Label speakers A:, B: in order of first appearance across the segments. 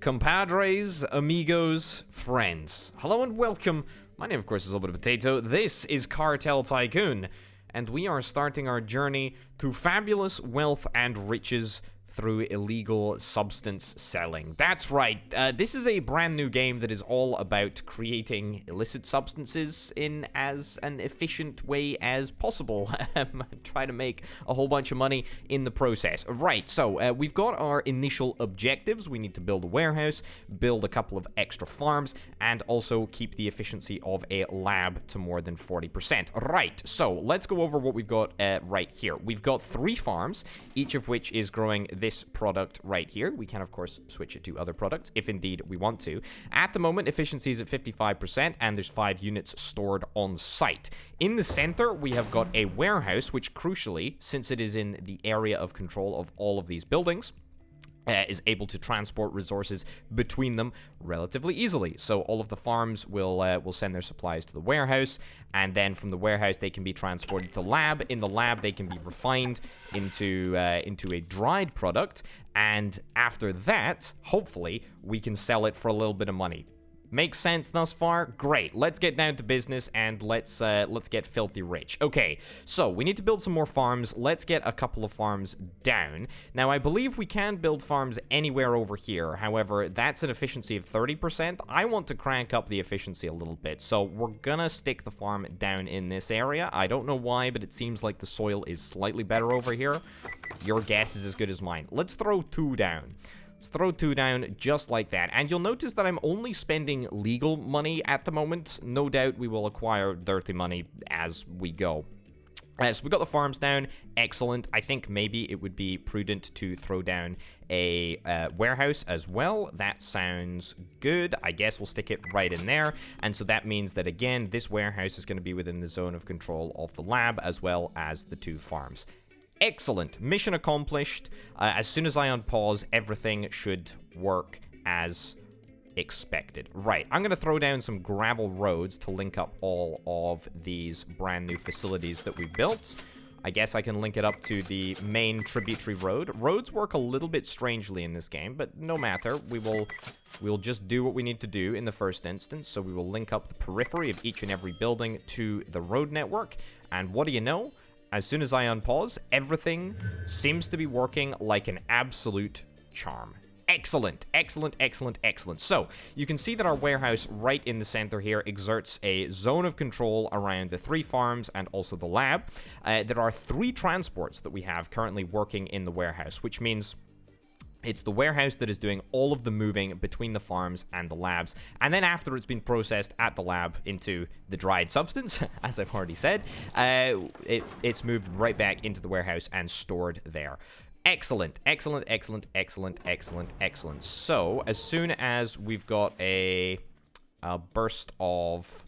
A: Compadres, amigos, friends. Hello and welcome. My name, of course, is Little Bit of Potato. This is Cartel Tycoon, and we are starting our journey to fabulous wealth and riches through illegal substance selling. That's right. This is a brand new game that is all about creating illicit substances in as an efficient way as possible. Try to make a whole bunch of money in the process. Right, so we've got our initial objectives. We need to build a warehouse, build a couple of extra farms, and also keep the efficiency of a lab to more than 40%. Right, so let's go over what we've got right here. We've got 3 farms, each of which is growing this product right here. We can, of course, switch it to other products if indeed we want to. At the moment, efficiency is at 55%, and there's 5 units stored on site. In the center, we have got a warehouse, which crucially, since it is in the area of control of all of these buildings, is able to transport resources between them relatively easily. So all of the farms will send their supplies to the warehouse, and then from the warehouse they can be transported to the lab. In the lab they can be refined into a dried product, and after that, hopefully, we can sell it for a little bit of money. Makes sense thus far? Great. Let's get down to business and let's get filthy rich. Okay, so we need to build some more farms. Let's get a couple of farms down. Now, I believe we can build farms anywhere over here. However, that's an efficiency of 30%. I want to crank up the efficiency a little bit, so we're gonna stick the farm down in this area. I don't know why, but it seems like the soil is slightly better over here. Your guess is as good as mine. Let's throw 2 down. Let's throw 2 down just like that. And you'll notice that I'm only spending legal money at the moment. No doubt we will acquire dirty money as we go. So we got the farms down. Excellent. I think maybe it would be prudent to throw down a warehouse as well. That sounds good. I guess we'll stick it right in there. And so that means that, again, this warehouse is going to be within the zone of control of the lab as well as the 2 farms. Excellent. Mission accomplished. As soon as I unpause, everything should work as expected. Right, I'm going to throw down some gravel roads to link up all of these brand new facilities that we built. I guess I can link it up to the main tributary road. Roads work a little bit strangely in this game, but no matter. We'll just do what we need to do in the first instance. So we will link up the periphery of each and every building to the road network. And what do you know? As soon as I unpause, everything seems to be working like an absolute charm. Excellent, excellent, excellent, excellent. So, you can see that our warehouse right in the center here exerts a zone of control around the 3 farms and also the lab. There are 3 transports that we have currently working in the warehouse, which means it's the warehouse that is doing all of the moving between the farms and the labs. And then after it's been processed at the lab into the dried substance, as I've already said, it's moved right back into the warehouse and stored there. Excellent, excellent, excellent, excellent, excellent, excellent. So, as soon as we've got a burst of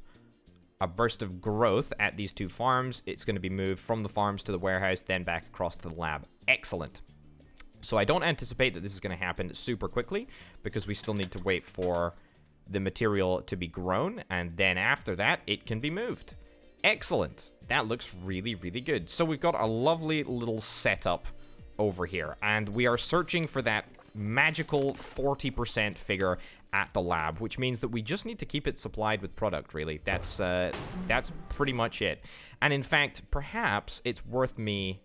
A: growth at these 2 farms, it's going to be moved from the farms to the warehouse, then back across to the lab. Excellent. So I don't anticipate that this is going to happen super quickly, because we still need to wait for the material to be grown, and then after that, it can be moved. Excellent. That looks really, really good. So we've got a lovely little setup over here, and we are searching for that magical 40% figure at the lab, which means that we just need to keep it supplied with product, really. That's pretty much it. And in fact, perhaps it's worth me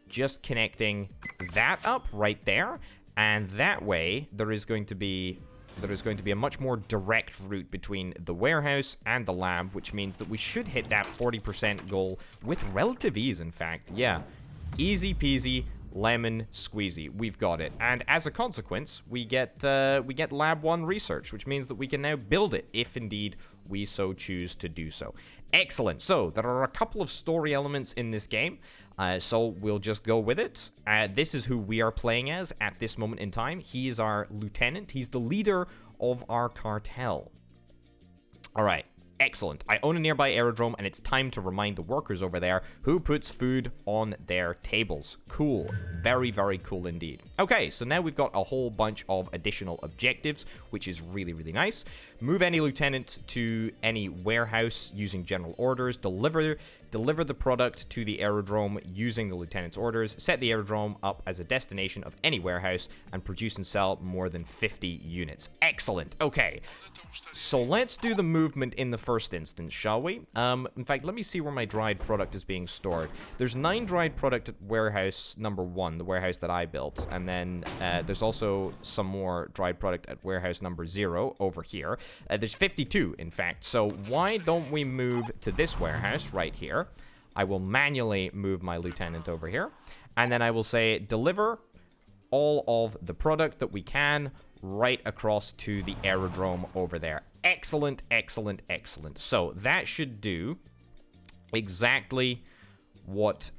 A: just connecting that up right there, and that way there is going to be a much more direct route between the warehouse and the lab, which means that we should hit that 40% goal with relative ease, in fact. Yeah, easy peasy lemon squeezy. We've got it. And as a consequence, we get lab 1 research, which means that we can now build it if indeed we so choose to do so. Excellent. So there are a couple of story elements in this game, so we'll just go with it. This is who we are playing as at this moment in time. He is our lieutenant. He's the leader of our cartel. All right. Excellent. I own a nearby aerodrome, and it's time to remind the workers over there who puts food on their tables. Cool. Very, very cool indeed. Okay, so now we've got a whole bunch of additional objectives, which is really, really nice. Move any lieutenant to any warehouse using general orders. Deliver the product to the aerodrome using the lieutenant's orders. Set the aerodrome up as a destination of any warehouse and produce and sell more than 50 units. Excellent. Okay, so let's do the movement in the first instance, shall we? In fact, let me see where my dried product is being stored. There's 9 dried product at warehouse number 1, the warehouse that I built, and then there's also some more dried product at warehouse number 0 over here. There's 52, in fact, so why don't we move to this warehouse right here? I will manually move my lieutenant over here, and then I will say deliver all of the product that we can right across to the aerodrome over there. Excellent, excellent, excellent. So that should do exactly what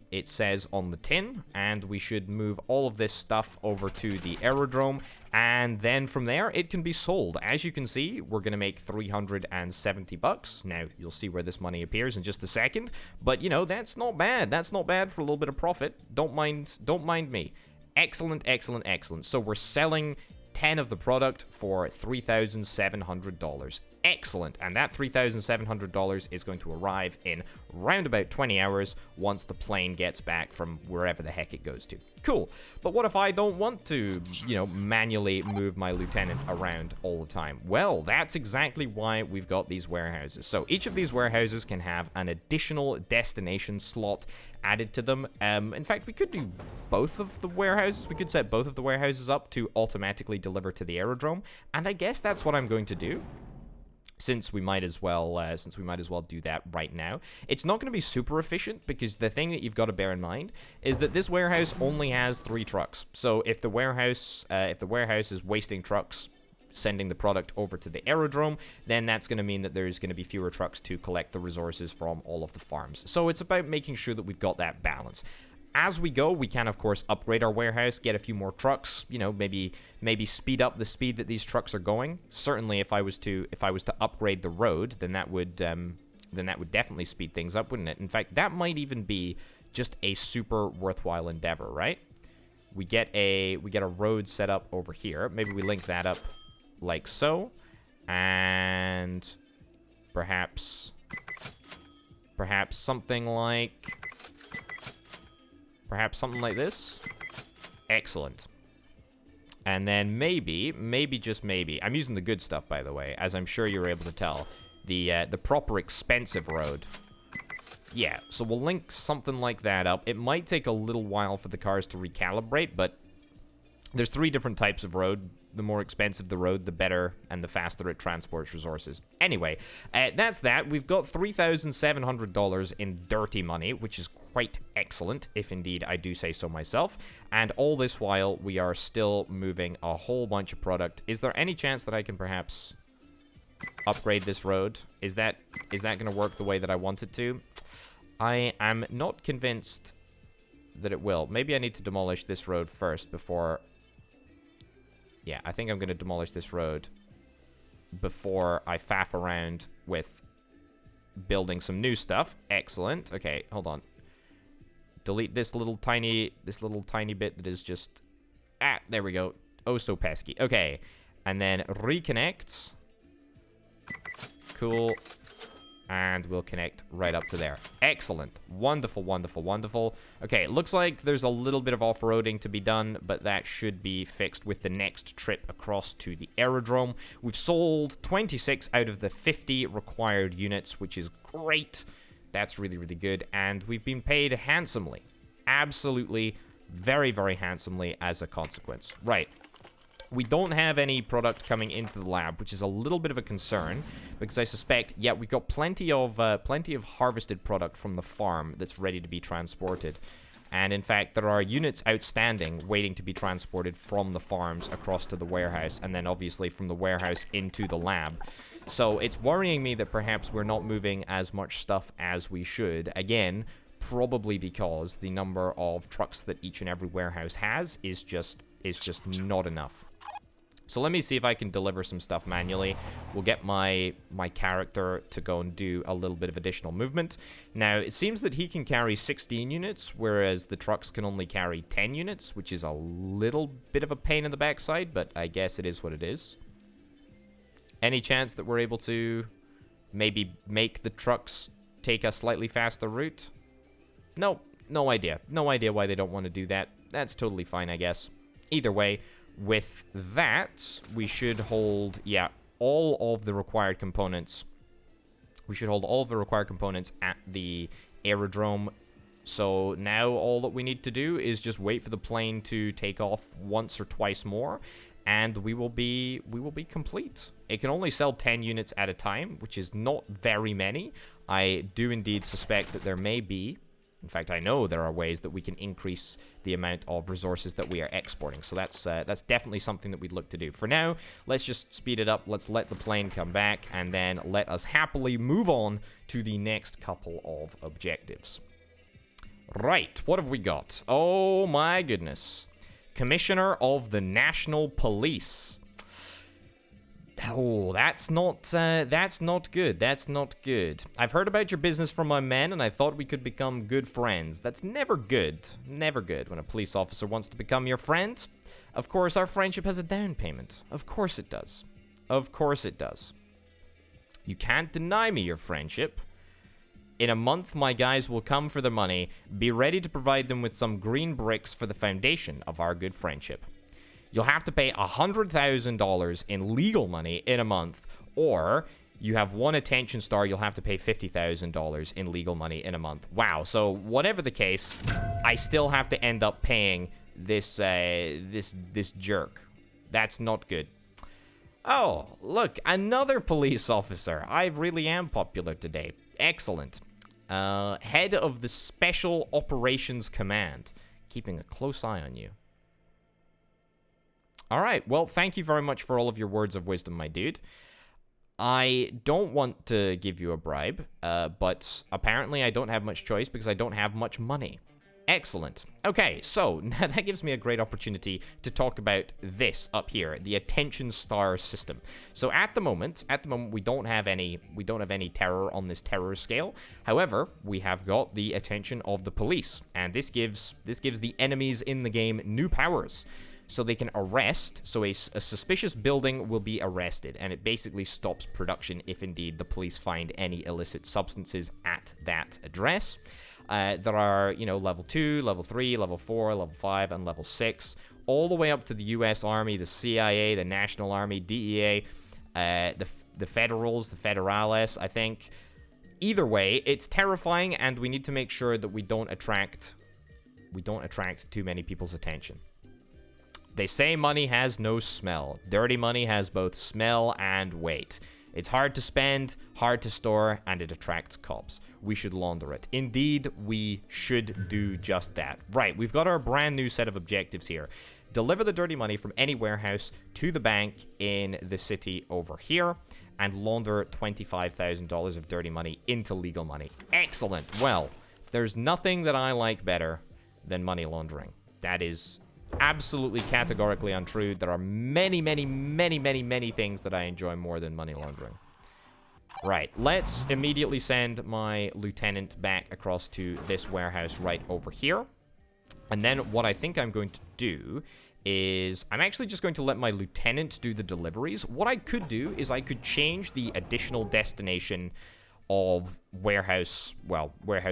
A: it says on the tin, and we should move all of this stuff over to the aerodrome, and then from there it can be sold. As you can see, we're gonna make 370 bucks. Now you'll see where this money appears in just a second, but you know, that's not bad. That's not bad for a little bit of profit. Don't mind me. Excellent, excellent, excellent. So we're selling 10 of the product for $3,700. Excellent. And that $3,700 is going to arrive in round about 20 hours once the plane gets back from wherever the heck it goes to. Cool. But what if I don't want to, you know, manually move my lieutenant around all the time? Well, that's exactly why we've got these warehouses. So each of these warehouses can have an additional destination slot added to them. In fact, we could do both of the warehouses. We could set both of the warehouses up to automatically deliver to the aerodrome. And I guess that's what I'm going to do, since we might as well do that right now. It's not going to be super efficient, because the thing that you've got to bear in mind is that this warehouse only has 3 trucks. So if the warehouse is wasting trucks sending the product over to the aerodrome, then that's going to mean that there's going to be fewer trucks to collect the resources from all of the farms. So it's about making sure that we've got that balance. As we go, we can, of course, upgrade our warehouse, get a few more trucks, you know, maybe speed up the speed that these trucks are going. Certainly, if I was to upgrade the road, then that would definitely speed things up, wouldn't it? In fact, that might even be just a super worthwhile endeavor, right? We get a road set up over here. Maybe we link that up like so, and perhaps something like this. Excellent. And then maybe, just maybe, I'm using the good stuff, by the way, as I'm sure you're able to tell, the proper expensive road. Yeah, so we'll link something like that up. It might take a little while for the cars to recalibrate, but there's 3 different types of road. The more expensive the road, the better and the faster it transports resources. Anyway, that's that. We've got $3,700 in dirty money, which is quite excellent, if indeed I do say so myself. And all this while, we are still moving a whole bunch of product. Is there any chance that I can perhaps upgrade this road? Is that going to work the way that I want it to? I am not convinced that it will. Maybe I need to demolish this road first before... Yeah, I think I'm going to demolish this road before I faff around with building some new stuff. Excellent. Okay, hold on. Delete this little tiny bit that is just... Ah, there we go. Oh, so pesky. Okay, and then reconnect. Cool. And we'll connect right up to there. Excellent. Wonderful, wonderful, wonderful. Okay, it looks like there's a little bit of off-roading to be done, but that should be fixed with the next trip across to the aerodrome. We've sold 26 out of the 50 required units, which is great. That's really, really good. And we've been paid handsomely. Absolutely, very, very handsomely as a consequence. Right. We don't have any product coming into the lab, which is a little bit of a concern, because I suspect, yeah, we've got plenty of harvested product from the farm that's ready to be transported. And in fact, there are units outstanding waiting to be transported from the farms across to the warehouse, and then obviously from the warehouse into the lab. So it's worrying me that perhaps we're not moving as much stuff as we should. Again, probably because the number of trucks that each and every warehouse has is just not enough. So let me see if I can deliver some stuff manually. We'll get my character to go and do a little bit of additional movement. Now, it seems that he can carry 16 units, whereas the trucks can only carry 10 units, which is a little bit of a pain in the backside, but I guess it is what it is. Any chance that we're able to maybe make the trucks take a slightly faster route? No, no idea. No idea why they don't want to do that. That's totally fine, I guess. Either way, with that, we should hold, yeah, all of the required components. We should hold all of the required components at the aerodrome. So now all that we need to do is just wait for the plane to take off once or twice more, and we will be complete. It can only sell 10 units at a time, which is not very many. I do indeed suspect that there may be, in fact, I know there are ways that we can increase the amount of resources that we are exporting. So that's definitely something that we'd look to do. For now, let's just speed it up. Let's let the plane come back, and then let us happily move on to the next couple of objectives. Right, what have we got? Oh my goodness. Commissioner of the National Police. Oh, that's not good. That's not good. I've heard about your business from my men, and I thought we could become good friends. That's never good. Never good when a police officer wants to become your friend. Of course, our friendship has a down payment. Of course it does. Of course it does. You can't deny me your friendship. In a month, my guys will come for the money. Be ready to provide them with some green bricks for the foundation of our good friendship. You'll have to pay $100,000 in legal money in a month, or you have one attention star, you'll have to pay $50,000 in legal money in a month. Wow, so whatever the case, I still have to end up paying this jerk. That's not good. Oh, look, another police officer. I really am popular today. Excellent. Head of the Special Operations Command. Keeping a close eye on you. All right, well, thank you very much for all of your words of wisdom, my dude. I don't want to give you a bribe, but apparently I don't have much choice because I don't have much money. Excellent. Okay, so now that gives me a great opportunity to talk about this up here, the attention star system. So at the moment we don't have any terror on this terror scale. However, we have got the attention of the police, and this gives the enemies in the game new powers. So they can arrest, so a suspicious building will be arrested, and it basically stops production if indeed the police find any illicit substances at that address. There are, level 2, level 3, level 4, level 5, and level 6, all the way up to the US Army, the CIA, the National Army, DEA, the Federals, the Federales, I think. Either way, it's terrifying, and we need to make sure that we don't attract too many people's attention. They say money has no smell. Dirty money has both smell and weight. It's hard to spend, hard to store, and it attracts cops. We should launder it. Indeed, we should do just that. Right, we've got our brand new set of objectives here. Deliver the dirty money from any warehouse to the bank in the city over here, and launder $25,000 of dirty money into legal money. Excellent. Well, there's nothing that I like better than money laundering. That is absolutely categorically untrue. There are many, many, many, many, many things that I enjoy more than money laundering. Right, let's immediately send my lieutenant back across to this warehouse right over here. And then what I think I'm going to do is I'm actually just going to let my lieutenant do the deliveries. What I could do is I could change the additional destination of warehouse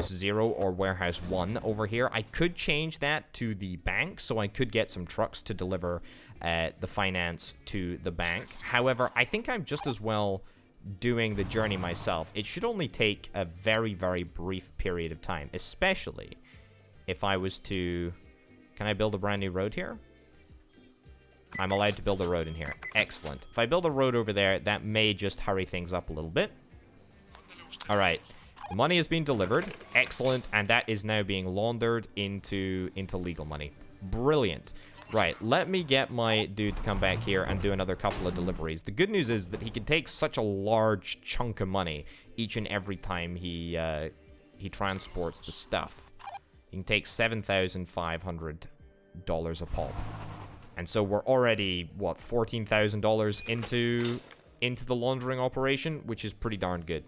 A: 0 or warehouse 1 over here. I could change that to the bank, so I could get some trucks to deliver the finance to the bank. However, I think I'm just as well doing the journey myself. It should only take a very, very brief period of time, especially if I was to... Can I build a brand new road here? I'm allowed to build a road in here. Excellent. If I build a road over there, that may just hurry things up a little bit. All right, the money has been delivered. Excellent, and that is now being laundered into legal money. Brilliant. Right, let me get my dude to come back here and do another couple of deliveries. The good news is that he can take such a large chunk of money each and every time he transports the stuff. He can take $7,500 a pop. And so we're already, what, $14,000 into the laundering operation, which is pretty darn good.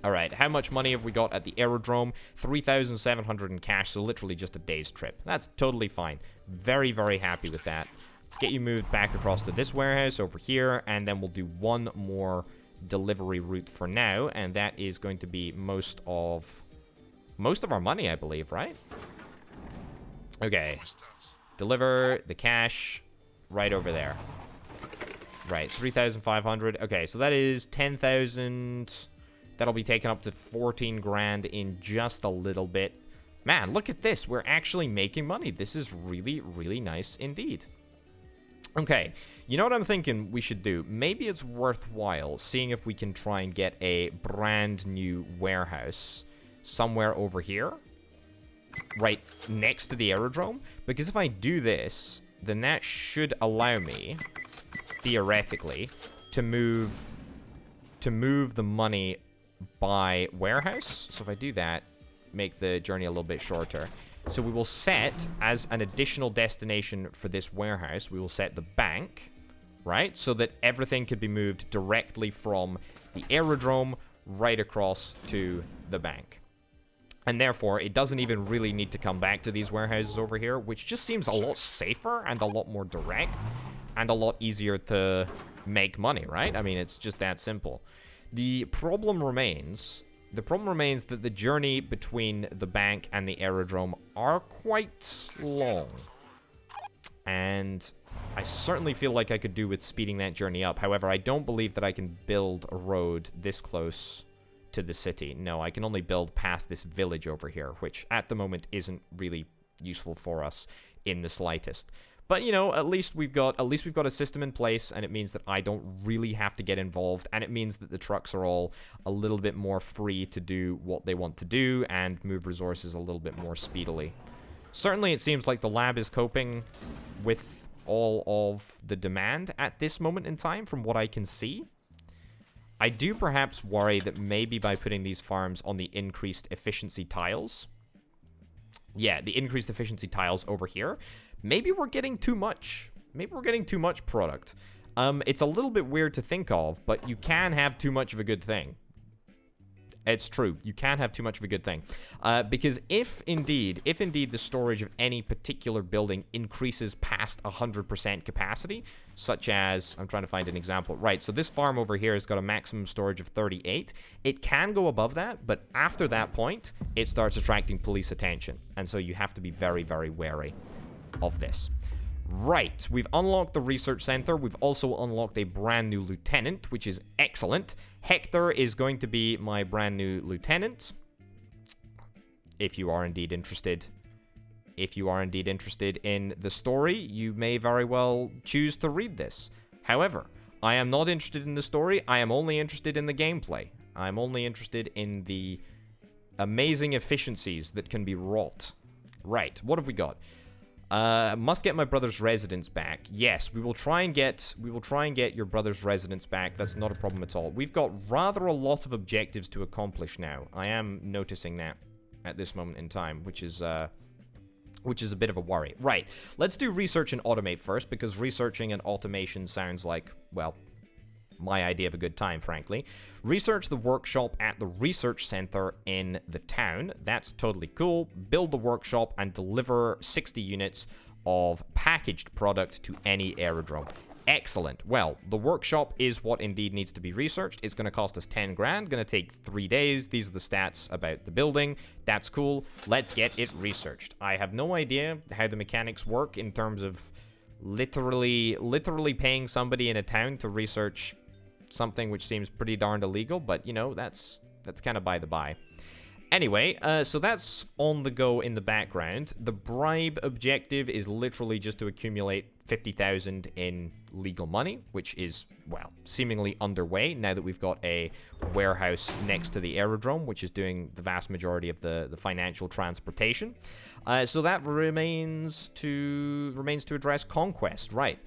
A: All right, how much money have we got at the aerodrome? 3,700 in cash, so literally just a day's trip. That's totally fine. Very, very happy with that. Let's get you moved back across to this warehouse over here, and then we'll do one more delivery route for now, and that is going to be most of our money, I believe, right? Okay. Deliver the cash right over there. Right, 3,500. Okay, so that is 10,000. That'll be taken up to 14 grand in just a little bit. Man, look at this. We're actually making money. This is really, really nice indeed. Okay, you know what I'm thinking we should do? Maybe it's worthwhile seeing if we can try and get a brand new warehouse somewhere over here. Right next to the aerodrome. Because if I do this, then that should allow me, theoretically, to move the money by warehouse. So if I do that, make the journey a little bit shorter. So we will set, as an additional destination for this warehouse, we will set the bank, right? So that everything could be moved directly from the aerodrome right across to the bank. And therefore, it doesn't even really need to come back to these warehouses over here, which just seems a lot safer and a lot more direct and a lot easier to make money, right? I mean, it's just that simple. The problem remains that the journey between the bank and the aerodrome are quite long. And I certainly feel like I could do with speeding that journey up. However, I don't believe that I can build a road this close to the city. No, I can only build past this village over here, which at the moment isn't really useful for us in the slightest. But, you know, at least we've got a system in place, and it means that I don't really have to get involved, and it means that the trucks are all a little bit more free to do what they want to do and move resources a little bit more speedily. Certainly, it seems like the lab is coping with all of the demand at this moment in time, from what I can see. I do perhaps worry that maybe by putting these farms on the increased efficiency tiles, yeah, the increased efficiency tiles over here, maybe we're getting too much. Maybe we're getting too much product. It's a little bit weird to think of, but you can have too much of a good thing. It's true. You can have too much of a good thing. Because if indeed the storage of any particular building increases past 100% capacity, such as, I'm trying to find an example. Right, so this farm over here has got a maximum storage of 38. It can go above that, but after that point, it starts attracting police attention. And so you have to be very, very wary of this. Right, we've unlocked the research center. We've also unlocked a brand new lieutenant, which is excellent. Hector is going to be my brand new lieutenant. If you are indeed interested. If you are indeed interested in the story, you may very well choose to read this. However, I am not interested in the story. I am only interested in the gameplay. I'm only interested in the amazing efficiencies that can be wrought. Right, what have we got? Must get my brother's residence back. Yes, we will try and get your brother's residence back. That's not a problem at all. We've got rather a lot of objectives to accomplish now. I am noticing that at this moment in time, which is a bit of a worry. Right, let's do research and automate first, because researching and automation sounds like, well, my idea of a good time, frankly. Research the workshop at the research center in the town. That's totally cool. Build the workshop and deliver 60 units of packaged product to any aerodrome. Excellent. Well, the workshop is what indeed needs to be researched. It's going to cost us 10 grand. Going to take 3 days. These are the stats about the building. That's cool. Let's get it researched. I have no idea how the mechanics work in terms of literally paying somebody in a town to research something which seems pretty darned illegal, but, you know, that's kind of by the by. Anyway, so that's on the go in the background. The bribe objective is literally just to accumulate 50,000 in legal money, which is, well, seemingly underway now that we've got a warehouse next to the aerodrome, which is doing the vast majority of the financial transportation. So that remains to address conquest, right?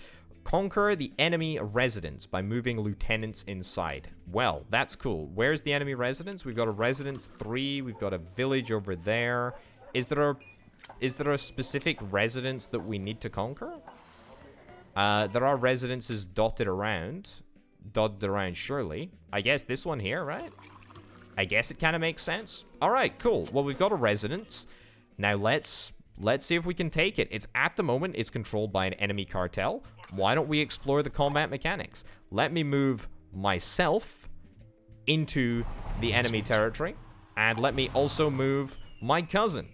A: Conquer the enemy residence by moving lieutenants inside. Well, that's cool. Where's the enemy residence? We've got a residence 3. We've got a village over there. Is there a specific residence that we need to conquer? There are residences dotted around. Surely. I guess this one here, right? I guess it kind of makes sense. All right, cool. Well, we've got a residence. Now let's see if we can take it. It's at the moment, it's controlled by an enemy cartel. Why don't we explore the combat mechanics? Let me move myself into the enemy territory. And let me also move my cousin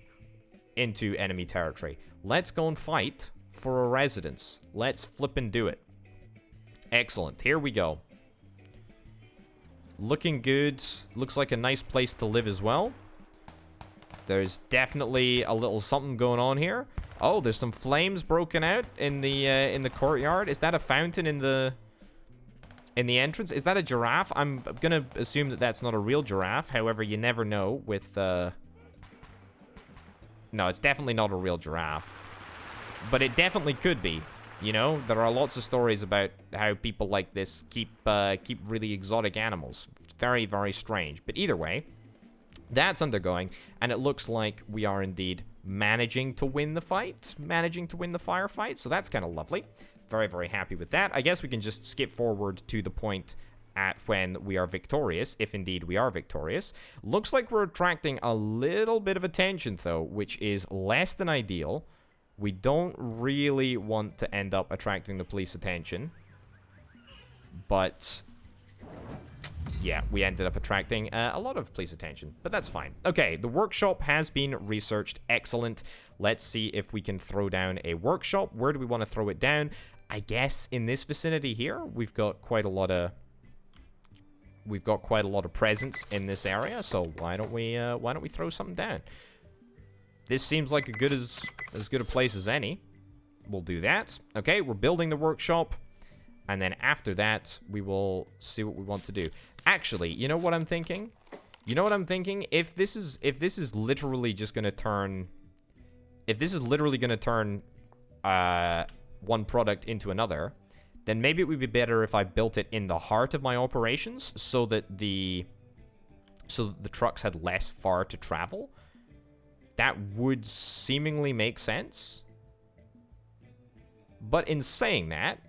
A: into enemy territory. Let's go and fight for a residence. Let's flip and do it. Excellent. Here we go. Looking good. Looks like a nice place to live as well. There's definitely a little something going on here. Oh, there's some flames broken out in the courtyard. Is that a fountain in the entrance? Is that a giraffe? I'm gonna assume that that's not a real giraffe. However, you never know with no, it's definitely not a real giraffe. But it definitely could be. You know, there are lots of stories about how people like this keep really exotic animals. It's very, very strange. But either way, that's undergoing, and it looks like we are indeed managing to win the fight, managing to win the firefight, so that's kind of lovely. Very, very happy with that. I guess we can just skip forward to the point at when we are victorious, if indeed we are victorious. Looks like we're attracting a little bit of attention, though, which is less than ideal. We don't really want to end up attracting the police attention, but yeah, we ended up attracting a lot of police attention, but that's fine. Okay, the workshop has been researched. Excellent. Let's see if we can throw down a workshop. Where do we want to throw it down? I guess in this vicinity here, we've got quite a lot of presence in this area. So why don't we throw something down? This seems like as good a place as any. We'll do that. Okay, we're building the workshop. And then after that, we will see what we want to do. Actually, you know what I'm thinking? If this is literally just gonna turn... If this is literally gonna turn one product into another, then maybe it would be better if I built it in the heart of my operations so that the trucks had less far to travel. That would seemingly make sense. But in saying that,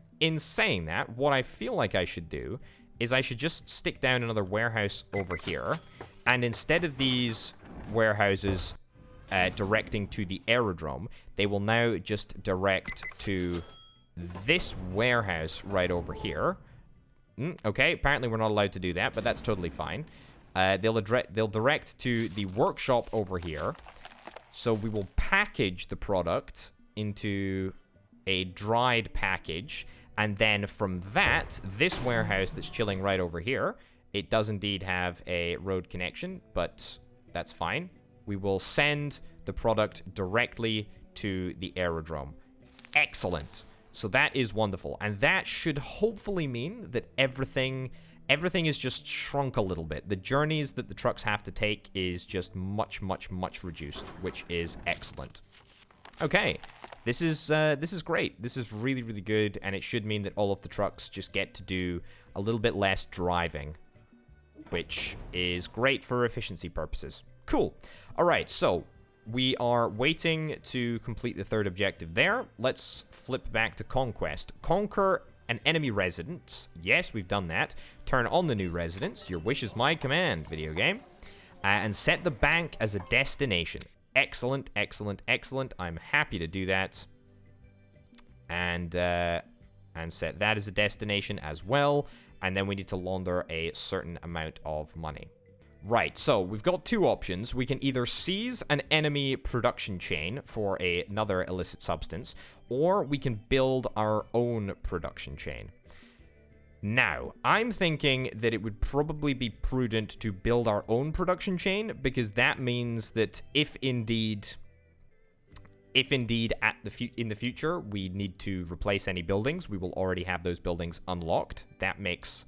A: what I feel like I should do is I should just stick down another warehouse over here. And instead of these warehouses directing to the aerodrome, they will now just direct to this warehouse right over here. Okay, apparently we're not allowed to do that, but that's totally fine. They'll direct to the workshop over here. So we will package the product into a dried package. And then from that, this warehouse that's chilling right over here, it does indeed have a road connection, but that's fine. We will send the product directly to the aerodrome. Excellent. So that is wonderful. And that should hopefully mean that everything is just shrunk a little bit. The journeys that the trucks have to take is just much, much, much reduced, which is excellent. Okay. This is great. This is really, really good, and it should mean that all of the trucks just get to do a little bit less driving, which is great for efficiency purposes. Cool. All right, so we are waiting to complete the third objective there. Let's flip back to Conquest. Conquer an enemy residence. Yes, we've done that. Turn on the new residence. Your wish is my command, video game. And set the bank as a destination. Excellent, excellent, excellent. I'm happy to do that. And set that as a destination as well. And then we need to launder a certain amount of money. Right, so we've got two options. We can either seize an enemy production chain for another illicit substance, or we can build our own production chain. Now, I'm thinking that it would probably be prudent to build our own production chain, because that means that if indeed in the future we need to replace any buildings, we will already have those buildings unlocked. That makes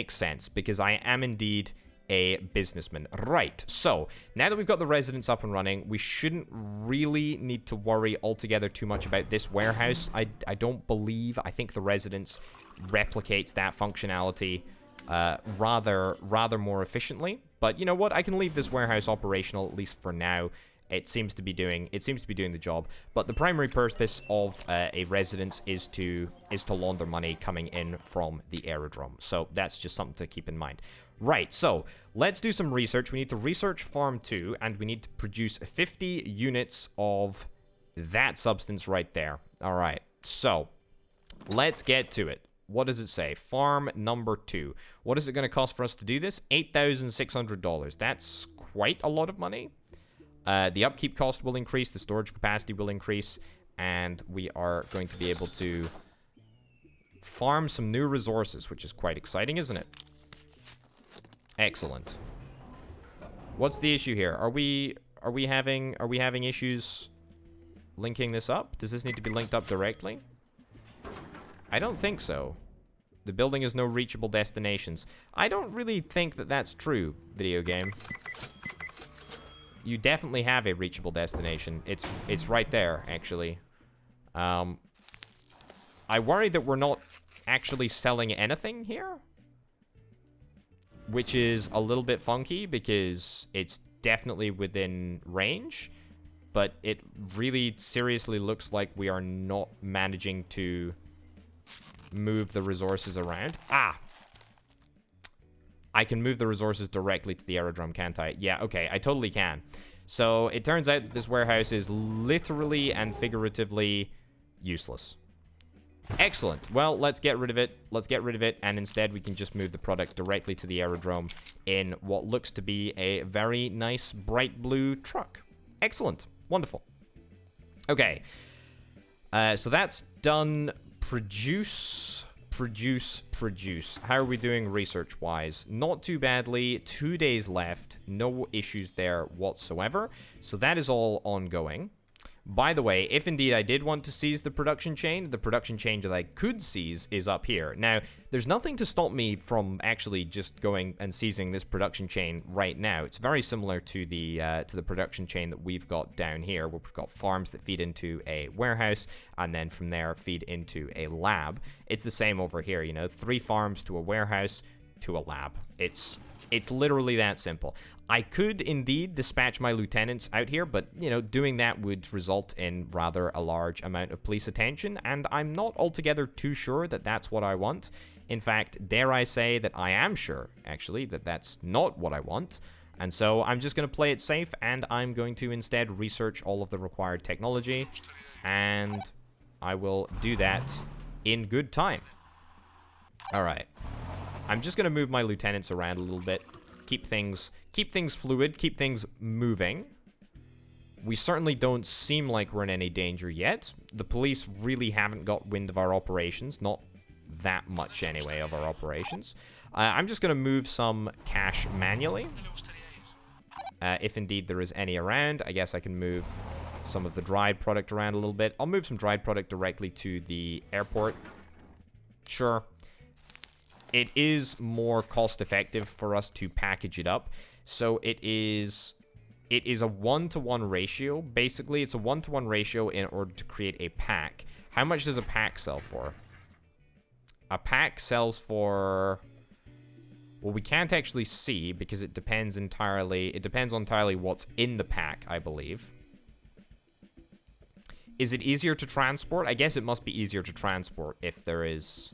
A: sense, because I am indeed a businessman. Right, so now that we've got the residence up and running, we shouldn't really need to worry altogether too much about this warehouse. I think the residence replicates that functionality rather more efficiently. But you know what? I can leave this warehouse operational, at least for now. it seems to be doing the job. But the primary purpose of a residence is to launder money coming in from the aerodrome. So that's just something to keep in mind. Right, so let's do some research. We need to research Farm 2, and we need to produce 50 units of that substance right there. All right, so let's get to it. What does it say? Farm number 2. What is it going to cost for us to do this? $8,600. That's quite a lot of money. The upkeep cost will increase, the storage capacity will increase, and we are going to be able to farm some new resources, which is quite exciting, isn't it? Excellent. What's the issue here? Are we having issues linking this up? Does this need to be linked up directly? I don't think so. The building has no reachable destinations. I don't really think that that's true, video game. You definitely have a reachable destination. It's right there, actually. I worry that we're not actually selling anything here, which is a little bit funky because it's definitely within range, but it really seriously looks like we are not managing to move the resources around. I can move the resources directly to the aerodrome, can't I? Yeah, okay, I totally can. So it turns out that this warehouse is literally and figuratively useless. Excellent. Well, let's get rid of it. Let's get rid of it, and instead we can just move the product directly to the aerodrome in what looks to be a very nice bright blue truck. Excellent. Wonderful. Okay. So that's done. Produce. How are we doing research-wise? Not too badly. 2 days left. No issues there whatsoever. So that is all ongoing. By the way, if indeed I did want to seize the production chain that I could seize is up here. Now, there's nothing to stop me from actually just going and seizing this production chain right now. It's very similar to the production chain that we've got down here, where we've got farms that feed into a warehouse, and then from there feed into a lab. It's the same over here, you know, 3 farms to a warehouse to a lab. It's literally that simple. I could indeed dispatch my lieutenants out here, but, you know, doing that would result in rather a large amount of police attention, and I'm not altogether too sure that that's what I want. In fact, dare I say that I am sure, actually, that that's not what I want. And so I'm just going to play it safe, and I'm going to instead research all of the required technology, and I will do that in good time. All right. I'm just going to move my lieutenants around a little bit, keep things fluid, keep things moving. We certainly don't seem like we're in any danger yet. The police really haven't got wind of our operations, not that much anyway of our operations. I'm just going to move some cash manually. If indeed there is any around, I guess I can move some of the dried product around a little bit. I'll move some dried product directly to the airport. Sure. It is more cost-effective for us to package it up, so it is a 1-to-1 ratio. Basically, it's a 1-to-1 ratio in order to create a pack. How much does a pack sell for? A pack sells for... Well, we can't actually see because it depends entirely what's in the pack, I believe. Is it easier to transport? I guess it must be easier to transport if there is...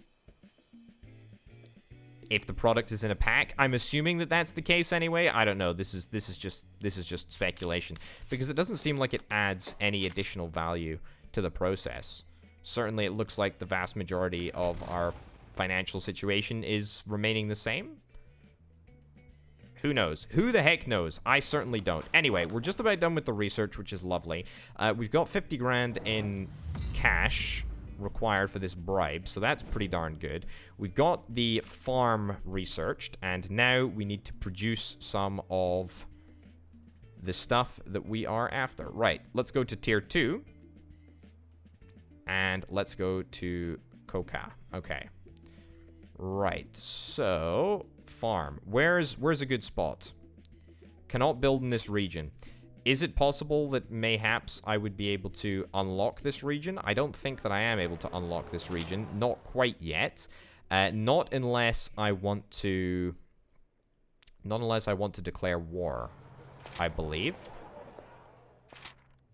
A: If the product is in a pack. I'm assuming that that's the case anyway. I don't know. This is just speculation, because it doesn't seem like it adds any additional value to the process. Certainly, it looks like the vast majority of our financial situation is remaining the same. Who knows? Who the heck knows? I certainly don't. Anyway, we're just about done with the research, which is lovely. We've got 50 grand in cash required for this bribe, so that's pretty darn good. We've got the farm researched, and now we need to produce some of the stuff that we are after. Right, let's go to tier 2, and let's go to coca. Okay, right, so farm. Where's a good spot? Cannot build in this region. Is it possible that mayhaps I would be able to unlock this region? I don't think that I am able to unlock this region. Not quite yet. Not unless I want to... Not unless I want to declare war, I believe.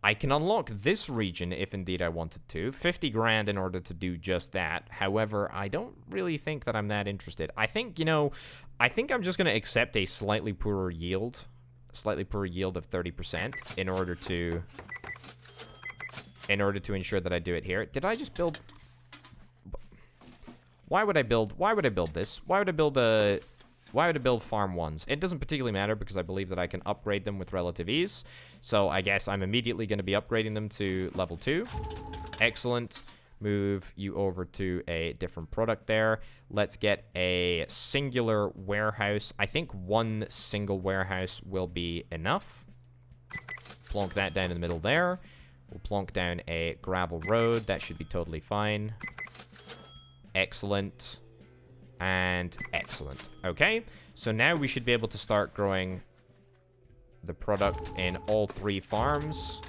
A: I can unlock this region if indeed I wanted to. 50 grand in order to do just that. However, I don't really think that I'm that interested. I think, you know, I think I'm just going to accept a slightly poorer yield. Slightly poorer yield of 30% in order to ensure that I do it here. Did I just build... Why would I build this? Why would I build farm ones? It doesn't particularly matter because I believe that I can upgrade them with relative ease. So I guess I'm immediately going to be upgrading them to level 2. Excellent. Move you over to a different product there. Let's get a singular warehouse. I think one single warehouse will be enough. Plonk that down in the middle there. We'll plonk down a gravel road. That should be totally fine. Excellent. And excellent. Okay, so now we should be able to start growing the product in all 3 farms.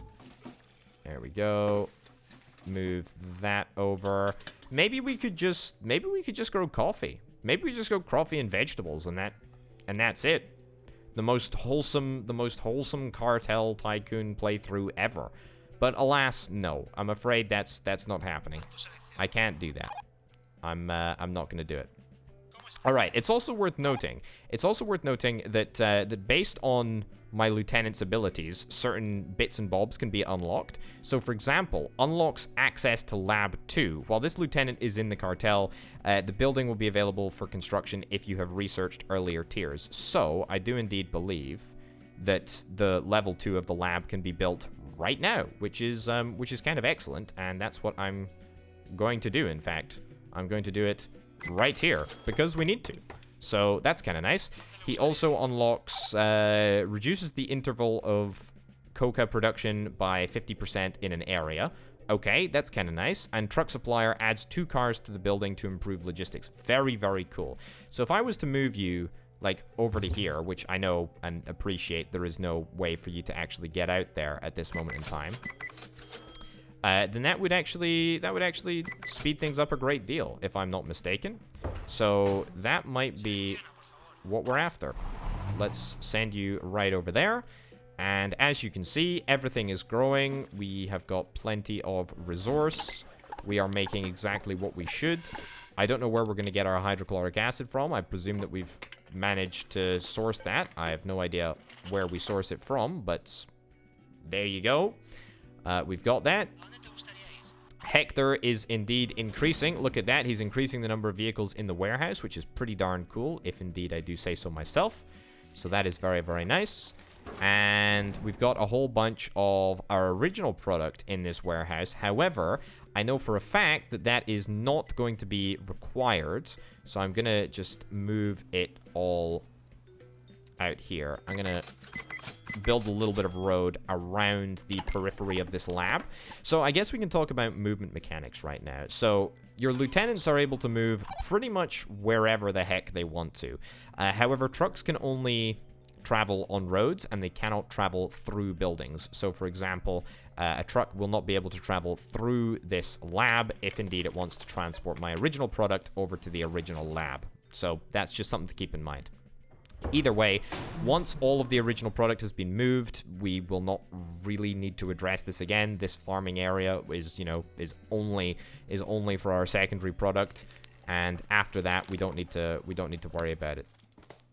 A: There we go. Move that over. Maybe we could just grow coffee. Maybe we just grow coffee and vegetables, and that's it. The most wholesome Cartel Tycoon playthrough ever. But alas, no. I'm afraid that's not happening. I can't do that. I'm not gonna do it. All right. It's also worth noting that that based on my lieutenant's abilities, certain bits and bobs can be unlocked. So, for example, unlocks access to Lab 2. While this lieutenant is in the cartel, the building will be available for construction if you have researched earlier tiers. So, I do indeed believe that the level 2 of the lab can be built right now, which is kind of excellent, and that's what I'm going to do. In fact, I'm going to do it right here because we need to. So that's kind of nice. He also unlocks, reduces the interval of coca production by 50% in an area. Okay, that's kind of nice. And truck supplier adds 2 cars to the building to improve logistics. Very, very cool. So if I was to move you like over to here, which I know and appreciate there is no way for you to actually get out there at this moment in time, then that would actually speed things up a great deal, if I'm not mistaken. So that might be what we're after. Let's send you right over there. And as you can see, everything is growing. We have got plenty of resource. We are making exactly what we should. I don't know where we're going to get our hydrochloric acid from. I presume that we've managed to source that. I have no idea where we source it from, but there you go. We've got that. Hector is indeed increasing. Look at that. He's increasing the number of vehicles in the warehouse, which is pretty darn cool, if indeed I do say so myself. So that is very, very nice. And we've got a whole bunch of our original product in this warehouse. However, I know for a fact that that is not going to be required. So I'm going to just move it all out here. I'm going to build a little bit of road around the periphery of this lab. So I guess we can talk about movement mechanics right now. So your lieutenants are able to move pretty much wherever the heck they want to. However, trucks can only travel on roads and they cannot travel through buildings. So for example, a truck will not be able to travel through this lab if indeed it wants to transport my original product over to the original lab. So that's just something to keep in mind. Either way, once all of the original product has been moved, we will not really need to address this again. This farming area is, you know, is only for our secondary product, and after that, we don't need to worry about it.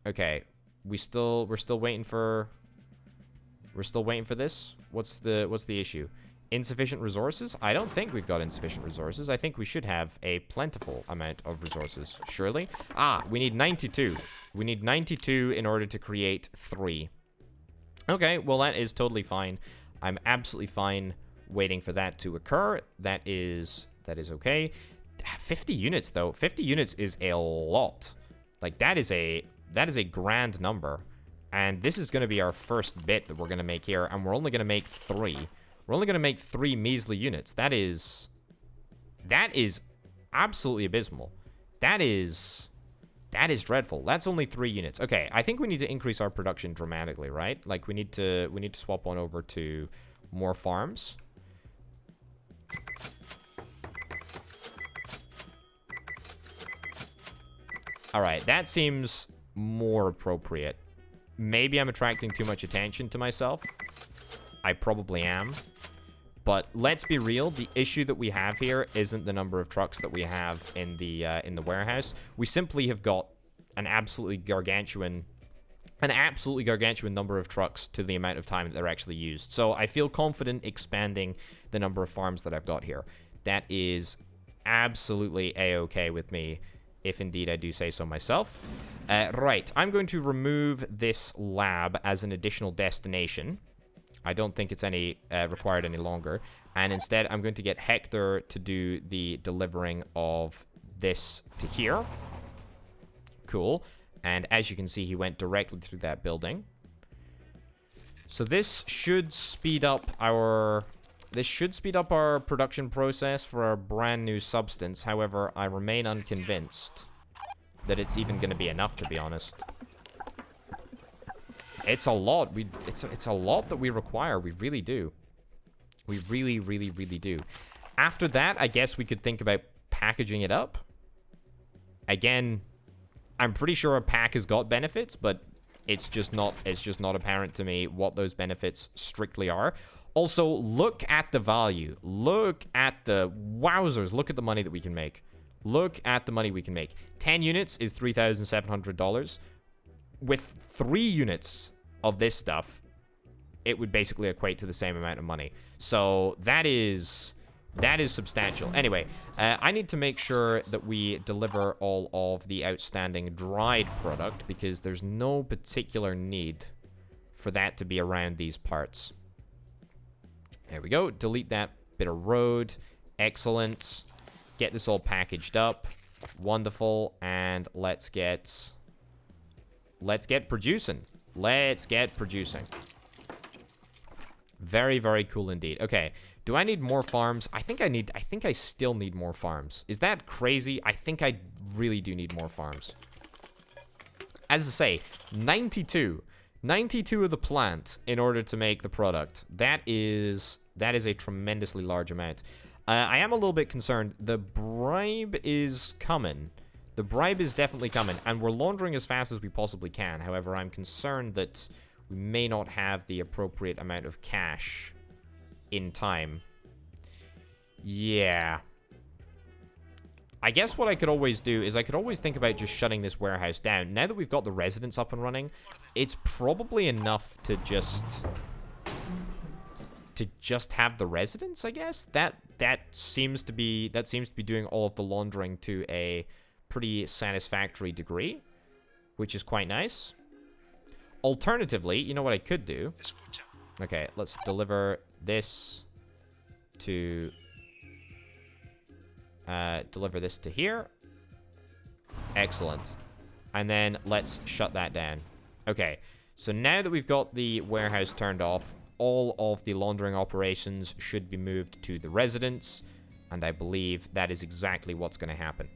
A: Okay, we're still waiting for this. What's the issue? Insufficient resources? I don't think we've got insufficient resources. I think we should have a plentiful amount of resources, surely. Ah, we need 92. We need 92 in order to create 3. Okay, well, that is totally fine. I'm absolutely fine waiting for that to occur. That is okay. 50 units, though. 50 units is a lot. Like, that is a grand number. And this is going to be our first bit that we're going to make here, and we're only going to make 3. We're only going to make 3 measly units. That is absolutely abysmal. That is dreadful. That's only 3 units. Okay, I think we need to increase our production dramatically, right? Like we need to swap on over to more farms. All right, that seems more appropriate. Maybe I'm attracting too much attention to myself. I probably am. But let's be real, the issue that we have here isn't the number of trucks that we have in the warehouse. We simply have got an absolutely gargantuan number of trucks to the amount of time that they're actually used. So I feel confident expanding the number of farms that I've got here. That is absolutely a-okay with me, if indeed I do say so myself. Right, I'm going to remove this lab as an additional destination. I don't think it's required any longer. And instead, I'm going to get Hector to do the delivering of this to here. Cool. And as you can see, he went directly through that building. So this should speed up our production process for our brand new substance. However, I remain unconvinced that it's even going to be enough, to be honest. It's a lot. It's a lot that we require. We really do. We really, really, really do. After that, I guess we could think about packaging it up. Again, I'm pretty sure a pack has got benefits, but it's just not apparent to me what those benefits strictly are. Also, look at the value. Look at the wowzers. Look at the money that we can make. Look at the money we can make. 10 units is $3,700. With 3 units of this stuff, it would basically equate to the same amount of money. So that is substantial. Anyway, I need to make sure that we deliver all of the outstanding dried product, because there's no particular need for that to be around these parts. There we go. Delete that bit of road. Excellent. Get this all packaged up. Wonderful. And let's get producing. Let's get producing. Very, very cool indeed. Okay. Do I need more farms? I think I still need more farms. Is that crazy? I think I really do need more farms. As I say, 92 of the plant in order to make the product. That is a tremendously large amount. I am a little bit concerned. The bribe is coming. The bribe is definitely coming, and we're laundering as fast as we possibly can. However, I'm concerned that we may not have the appropriate amount of cash in time. Yeah. I guess what I could always do is I could always think about just shutting this warehouse down. Now that we've got the residence up and running, it's probably enough to just have the residence, I guess. That seems to be doing all of the laundering to a pretty satisfactory degree, which is quite nice. Alternatively, you know what I could do? Okay, let's deliver this to here. Excellent. And then let's shut that down. Okay, so now that we've got the warehouse turned off, all of the laundering operations should be moved to the residence, and I believe that is exactly what's going to happen.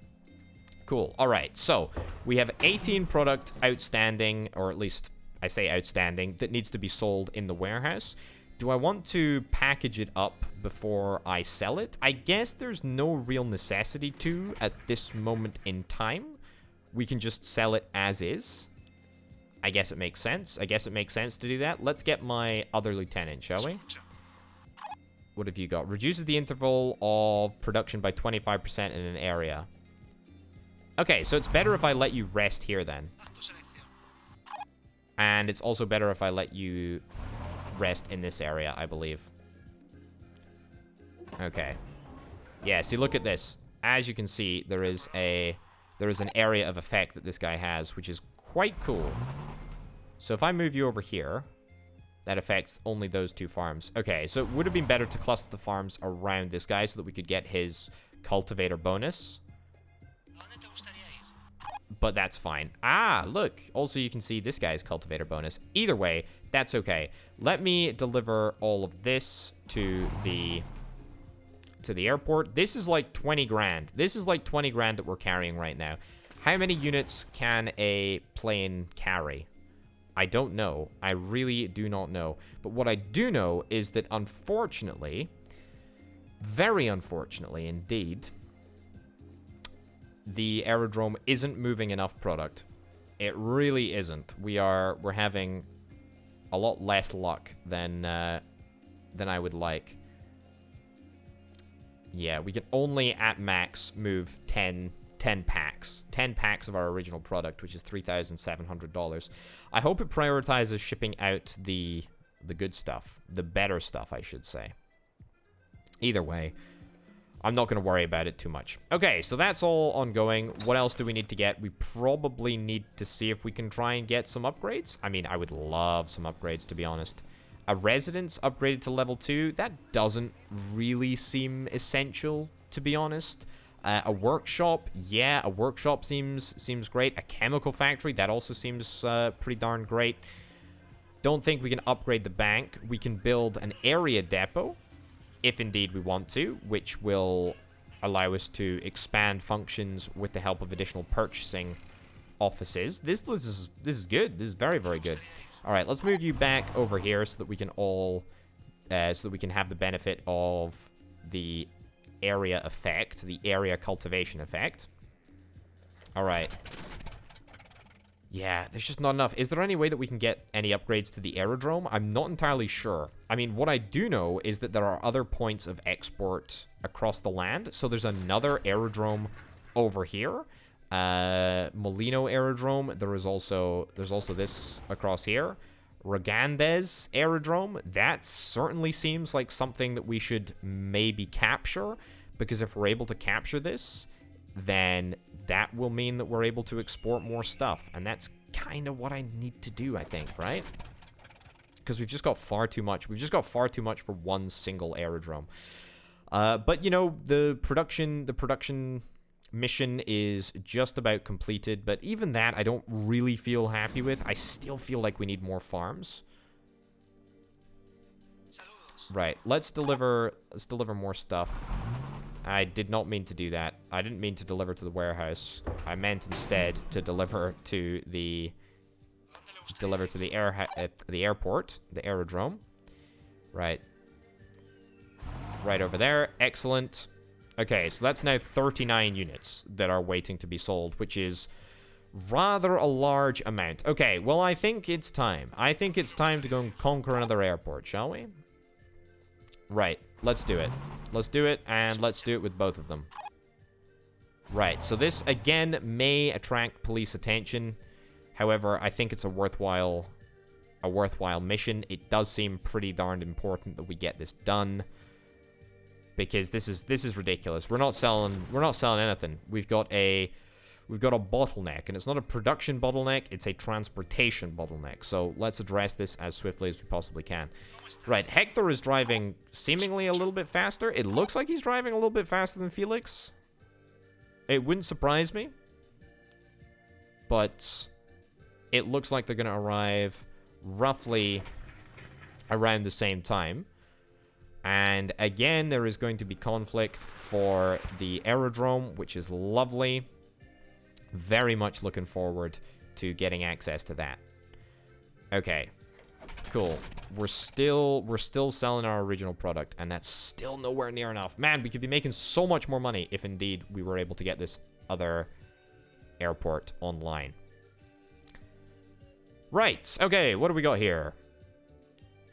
A: Cool. All right, so we have 18 product outstanding, or at least I say outstanding, that needs to be sold in the warehouse. Do I want to package it up before I sell it? I guess there's no real necessity to at this moment in time. We can just sell it as is. I guess it makes sense. I guess it makes sense to do that. Let's get my other lieutenant, shall we? What have you got? Reduces the interval of production by 25% in an area. Okay, so it's better if I let you rest here then. And it's also better if I let you rest in this area, I believe. Okay. Yeah, see, look at this. As you can see, there is an area of effect that this guy has, which is quite cool. So if I move you over here, that affects only those 2 farms. Okay, so it would have been better to cluster the farms around this guy so that we could get his cultivator bonus. But that's fine. Ah, look. Also, you can see this guy's cultivator bonus. Either way, that's okay. Let me deliver all of this to the airport. This is like 20 grand. This is like 20 grand that we're carrying right now. How many units can a plane carry? I don't know. I really do not know. But what I do know is that unfortunately, very unfortunately indeed, the aerodrome isn't moving enough product. It really isn't. We're having a lot less luck than I would like. Yeah, we can only, at max, move 10 packs. 10 packs of our original product, which is $3,700. I hope it prioritizes shipping out the good stuff. The better stuff, I should say. Either way, I'm not going to worry about it too much. Okay, so that's all ongoing. What else do we need to get? We probably need to see if we can try and get some upgrades. I mean, I would love some upgrades, to be honest. A residence upgraded to level 2, that doesn't really seem essential, to be honest. A workshop, yeah, a workshop seems great. A chemical factory, that also seems pretty darn great. Don't think we can upgrade the bank. We can build an area depot, if indeed we want to, which will allow us to expand functions with the help of additional purchasing offices. This is good. This is very, very good. All right, let's move you back over here so that we can all, so that we can have the benefit of the area effect, the area cultivation effect. All right. Yeah, there's just not enough. Is there any way that we can get any upgrades to the aerodrome? I'm not entirely sure. I mean, what I do know is that there are other points of export across the land. So there's another aerodrome over here. Molino Aerodrome. There's also this across here. Ragandez Aerodrome. That certainly seems like something that we should maybe capture, because if we're able to capture this, then that will mean that we're able to export more stuff, and that's kind of what I need to do, I think, right? Because we've just got far too much. We've just got far too much for one single aerodrome. But you know, the production mission is just about completed, but even that I don't really feel happy with. I still feel like we need more farms. Right, let's deliver more stuff. I did not mean to do that. I didn't mean to deliver to the warehouse. I meant instead to deliver to the airport, the aerodrome. Right. Right over there. Excellent. Okay, so that's now 39 units that are waiting to be sold, which is rather a large amount. Okay, well, I think it's time. I think it's time to go and conquer another airport, shall we? Right, let's do it. Let's do it, and let's do it with both of them. Right, so this, again, may attract police attention. However, I think it's a worthwhile mission. It does seem pretty darned important that we get this done, because this is ridiculous. We're not selling anything. We've got a bottleneck, and it's not a production bottleneck, it's a transportation bottleneck. So let's address this as swiftly as we possibly can. Right, Hector is driving seemingly a little bit faster. It looks like he's driving a little bit faster than Felix. It wouldn't surprise me, but it looks like they're going to arrive roughly around the same time. And again, there is going to be conflict for the aerodrome, which is lovely. Very much looking forward to getting access to that. Okay, cool. We're still selling our original product, and that's still nowhere near enough. Man, we could be making so much more money if indeed we were able to get this other airport online. Right, okay, what do we got here?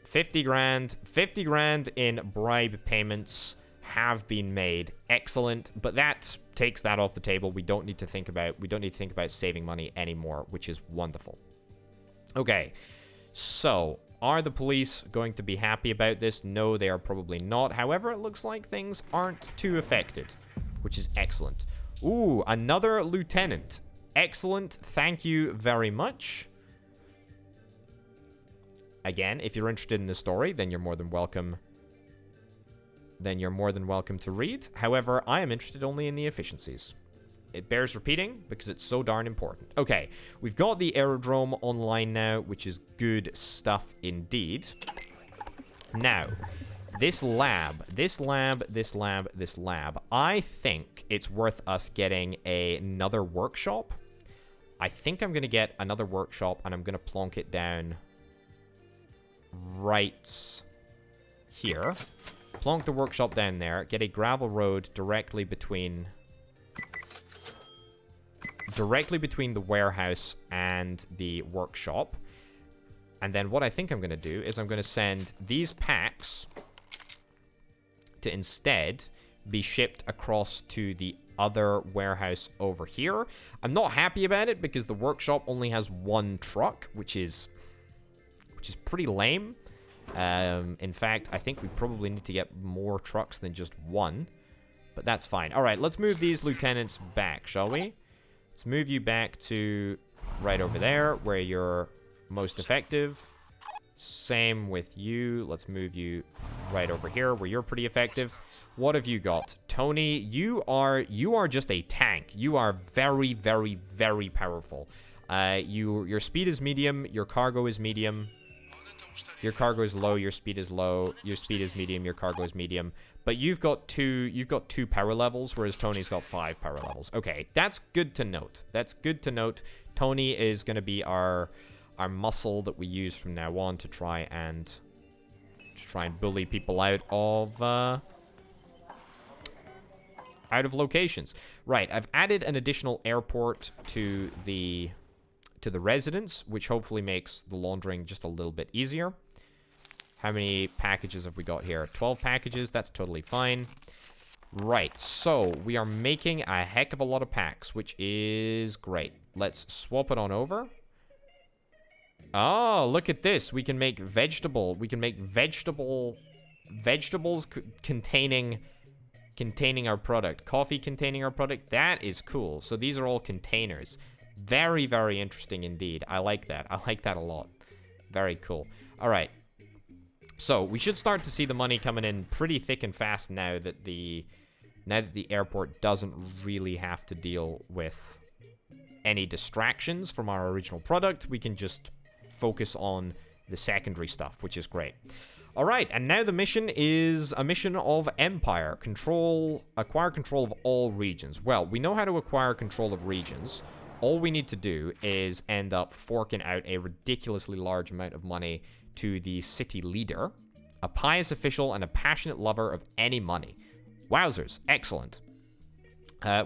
A: 50 grand. 50 grand in bribe payments have been made. Excellent, but that takes that off the table. We don't need to think about saving money anymore, which is wonderful. Okay, so are the police going to be happy about this? No, they are probably not. However, it looks like things aren't too affected, which is excellent. Ooh, another lieutenant. Excellent, thank you very much. Again, if you're interested in the story, then you're more than welcome. To read. However, I am interested only in the efficiencies. It bears repeating because it's so darn important. Okay, we've got the aerodrome online now, which is good stuff indeed. Now, this lab. I think it's worth us getting another workshop. I think I'm going to get another workshop, and I'm going to plonk it down right here. Plonk the workshop down there. Get a gravel road directly between the warehouse and the workshop. And then what I think I'm going to do is I'm going to send these packs to instead be shipped across to the other warehouse over here. I'm not happy about it because the workshop only has one truck, which is pretty lame. In fact, I think we probably need to get more trucks than just one, but that's fine. All right, let's move these lieutenants back, shall we? Let's move you back to right over there where you're most effective. Same with you. Let's move you right over here where you're pretty effective. What have you got? Tony, you are just a tank. You are very, very, very powerful. Your speed is medium, your cargo is medium. Your cargo is low, your speed is low, your speed is medium, your cargo is medium. But you've got two power levels, whereas Tony's got 5 power levels. Okay, that's good to note. That's good to note. Tony is gonna be our muscle that we use from now on to try and bully people out of locations. Right, I've added an additional airport to the residence, which hopefully makes the laundering just a little bit easier. How many packages have we got here? 12 packages, that's totally fine. Right, so we are making a heck of a lot of packs, which is great. Let's swap it on over. Oh, look at this. We can make vegetables containing our product. Coffee containing our product. That is cool. So these are all containers. Very, very interesting indeed. I like that. I like that a lot. Very cool. All right. So we should start to see the money coming in pretty thick and fast now that the airport doesn't really have to deal with any distractions from our original product. We can just focus on the secondary stuff, which is great. All right, and now the mission is a mission of Empire. Acquire control of all regions. Well, we know how to acquire control of regions. All we need to do is end up forking out a ridiculously large amount of money to the city leader, a pious official, and a passionate lover of any money. Wowzers, excellent.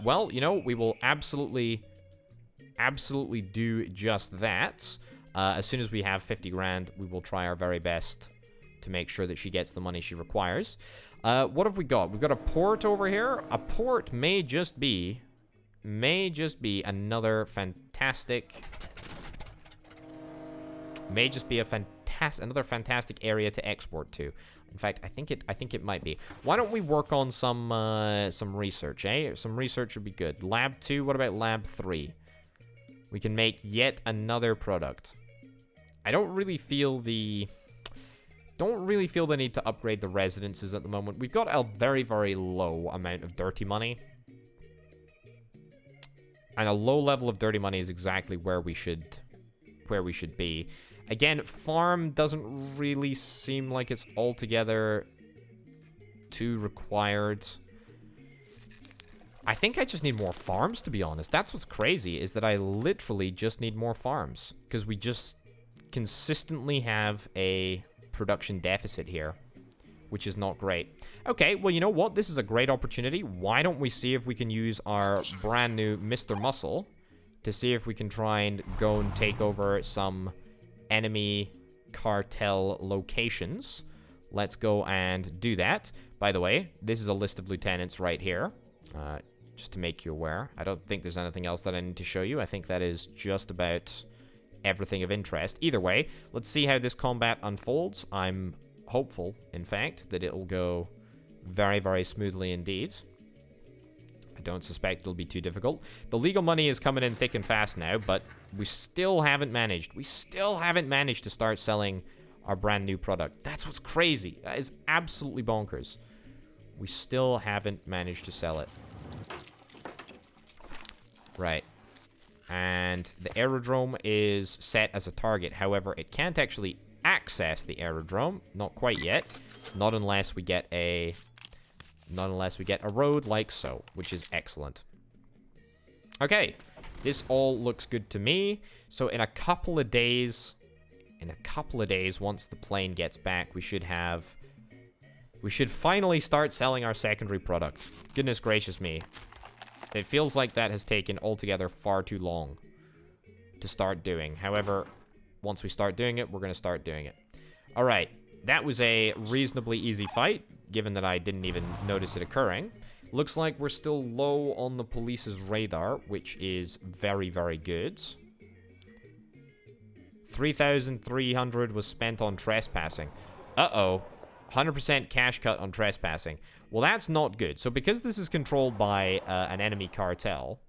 A: Well, you know, we will absolutely do just that. As soon as we have 50 grand, we will try our very best to make sure that she gets the money she requires. What have we got? We've got a port over here. A port may just be another fantastic... another fantastic area to export to. In fact, I think it might be. Why don't we work on some research, eh? Some research would be good. Lab 2, what about Lab 3? We can make yet another product. I don't really feel the need to upgrade the residences at the moment. We've got a very, very low amount of dirty money. And a low level of dirty money is exactly where we should be. Again, farm doesn't really seem like it's altogether too required. I think I just need more farms, to be honest. That's what's crazy, is that I literally just need more farms. Because we just consistently have a production deficit here, which is not great. Okay, well, you know what? This is a great opportunity. Why don't we see if we can use our brand new Mr. Muscle to see if we can try and go and take over some enemy cartel locations. Let's go and do that. By the way, this is a list of lieutenants right here. Just to make you aware. I don't think there's anything else that I need to show you. I think that is just about everything of interest. Either way, let's see how this combat unfolds. I'm hopeful, in fact, that it'll go very, very smoothly indeed. I don't suspect it'll be too difficult. The legal money is coming in thick and fast now, but we still haven't managed. We still haven't managed to start selling our brand new product. That's what's crazy. That is absolutely bonkers. We still haven't managed to sell it. Right. And the aerodrome is set as a target. However, it can't actually access the aerodrome. Not quite yet. Not unless we get a road like so, which is excellent. Okay. This all looks good to me. So in a couple of days, once the plane gets back, we should finally start selling our secondary product. Goodness gracious me. It feels like that has taken altogether far too long to start doing. However, once we start doing it, we're going to start doing it. All right. That was a reasonably easy fight, given that I didn't even notice it occurring. Looks like we're still low on the police's radar, which is very, very good. 3,300 was spent on trespassing. Uh-oh. 100% cash cut on trespassing. Well, that's not good. So because this is controlled by an enemy cartel,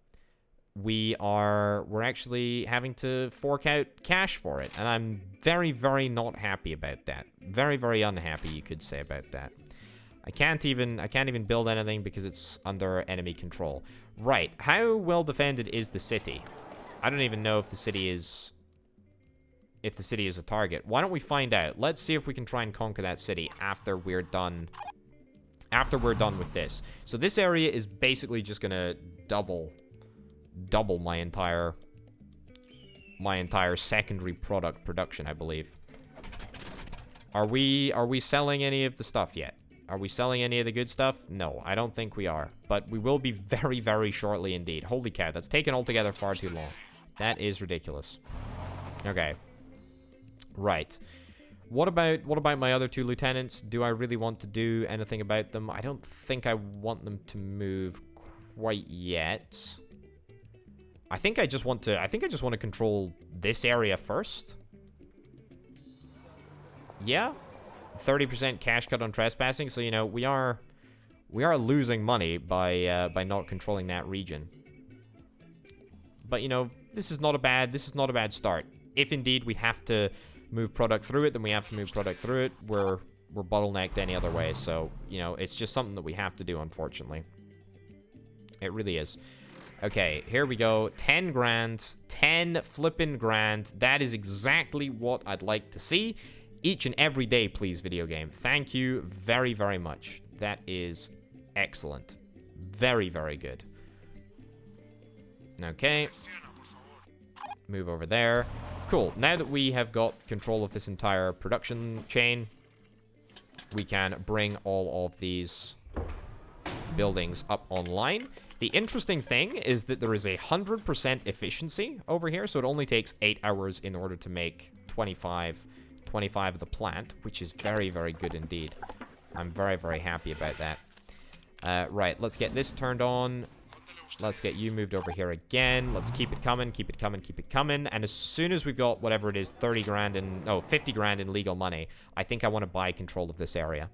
A: we're actually having to fork out cash for it. And I'm very, very not happy about that. Very, very unhappy, you could say, about that. I can't even build anything because it's under enemy control. Right. How well defended is the city? I don't even know if the city is a target. Why don't we find out? Let's see if we can try and conquer that city after we're done with this. So this area is basically just gonna double my entire secondary production, I believe. Are we selling any of the stuff yet? Are we selling any of the good stuff? No, I don't think we are. But we will be very, very shortly indeed. Holy cow, that's taken altogether far too long. That is ridiculous. Okay. Right. What about my other two lieutenants? Do I really want to do anything about them? I don't think I want them to move quite yet. I think I just want to control this area first. Yeah. 30% cash cut on trespassing, so you know, we are losing money by not controlling that region. But you know, this is not a bad start. If indeed we have to move product through it, then we have to move product through it. We're bottlenecked any other way, so you know, it's just something that we have to do, unfortunately. It really is. Okay, here we go. 10 grand. 10 flippin' grand. That is exactly what I'd like to see. Each and every day, please, video game. Thank you very, very much. That is excellent. Very, very good. Okay. Move over there. Cool. Now that we have got control of this entire production chain, we can bring all of these buildings up online. The interesting thing is that there is 100% efficiency over here, so it only takes 8 hours in order to make 25 of the plant, which is very, very good indeed. I'm very, very happy about that. Right, let's get this turned on. Let's get you moved over here again. Let's keep it coming, keep it coming, keep it coming. And as soon as we've got whatever it is, 50 grand in legal money, I think I want to buy control of this area.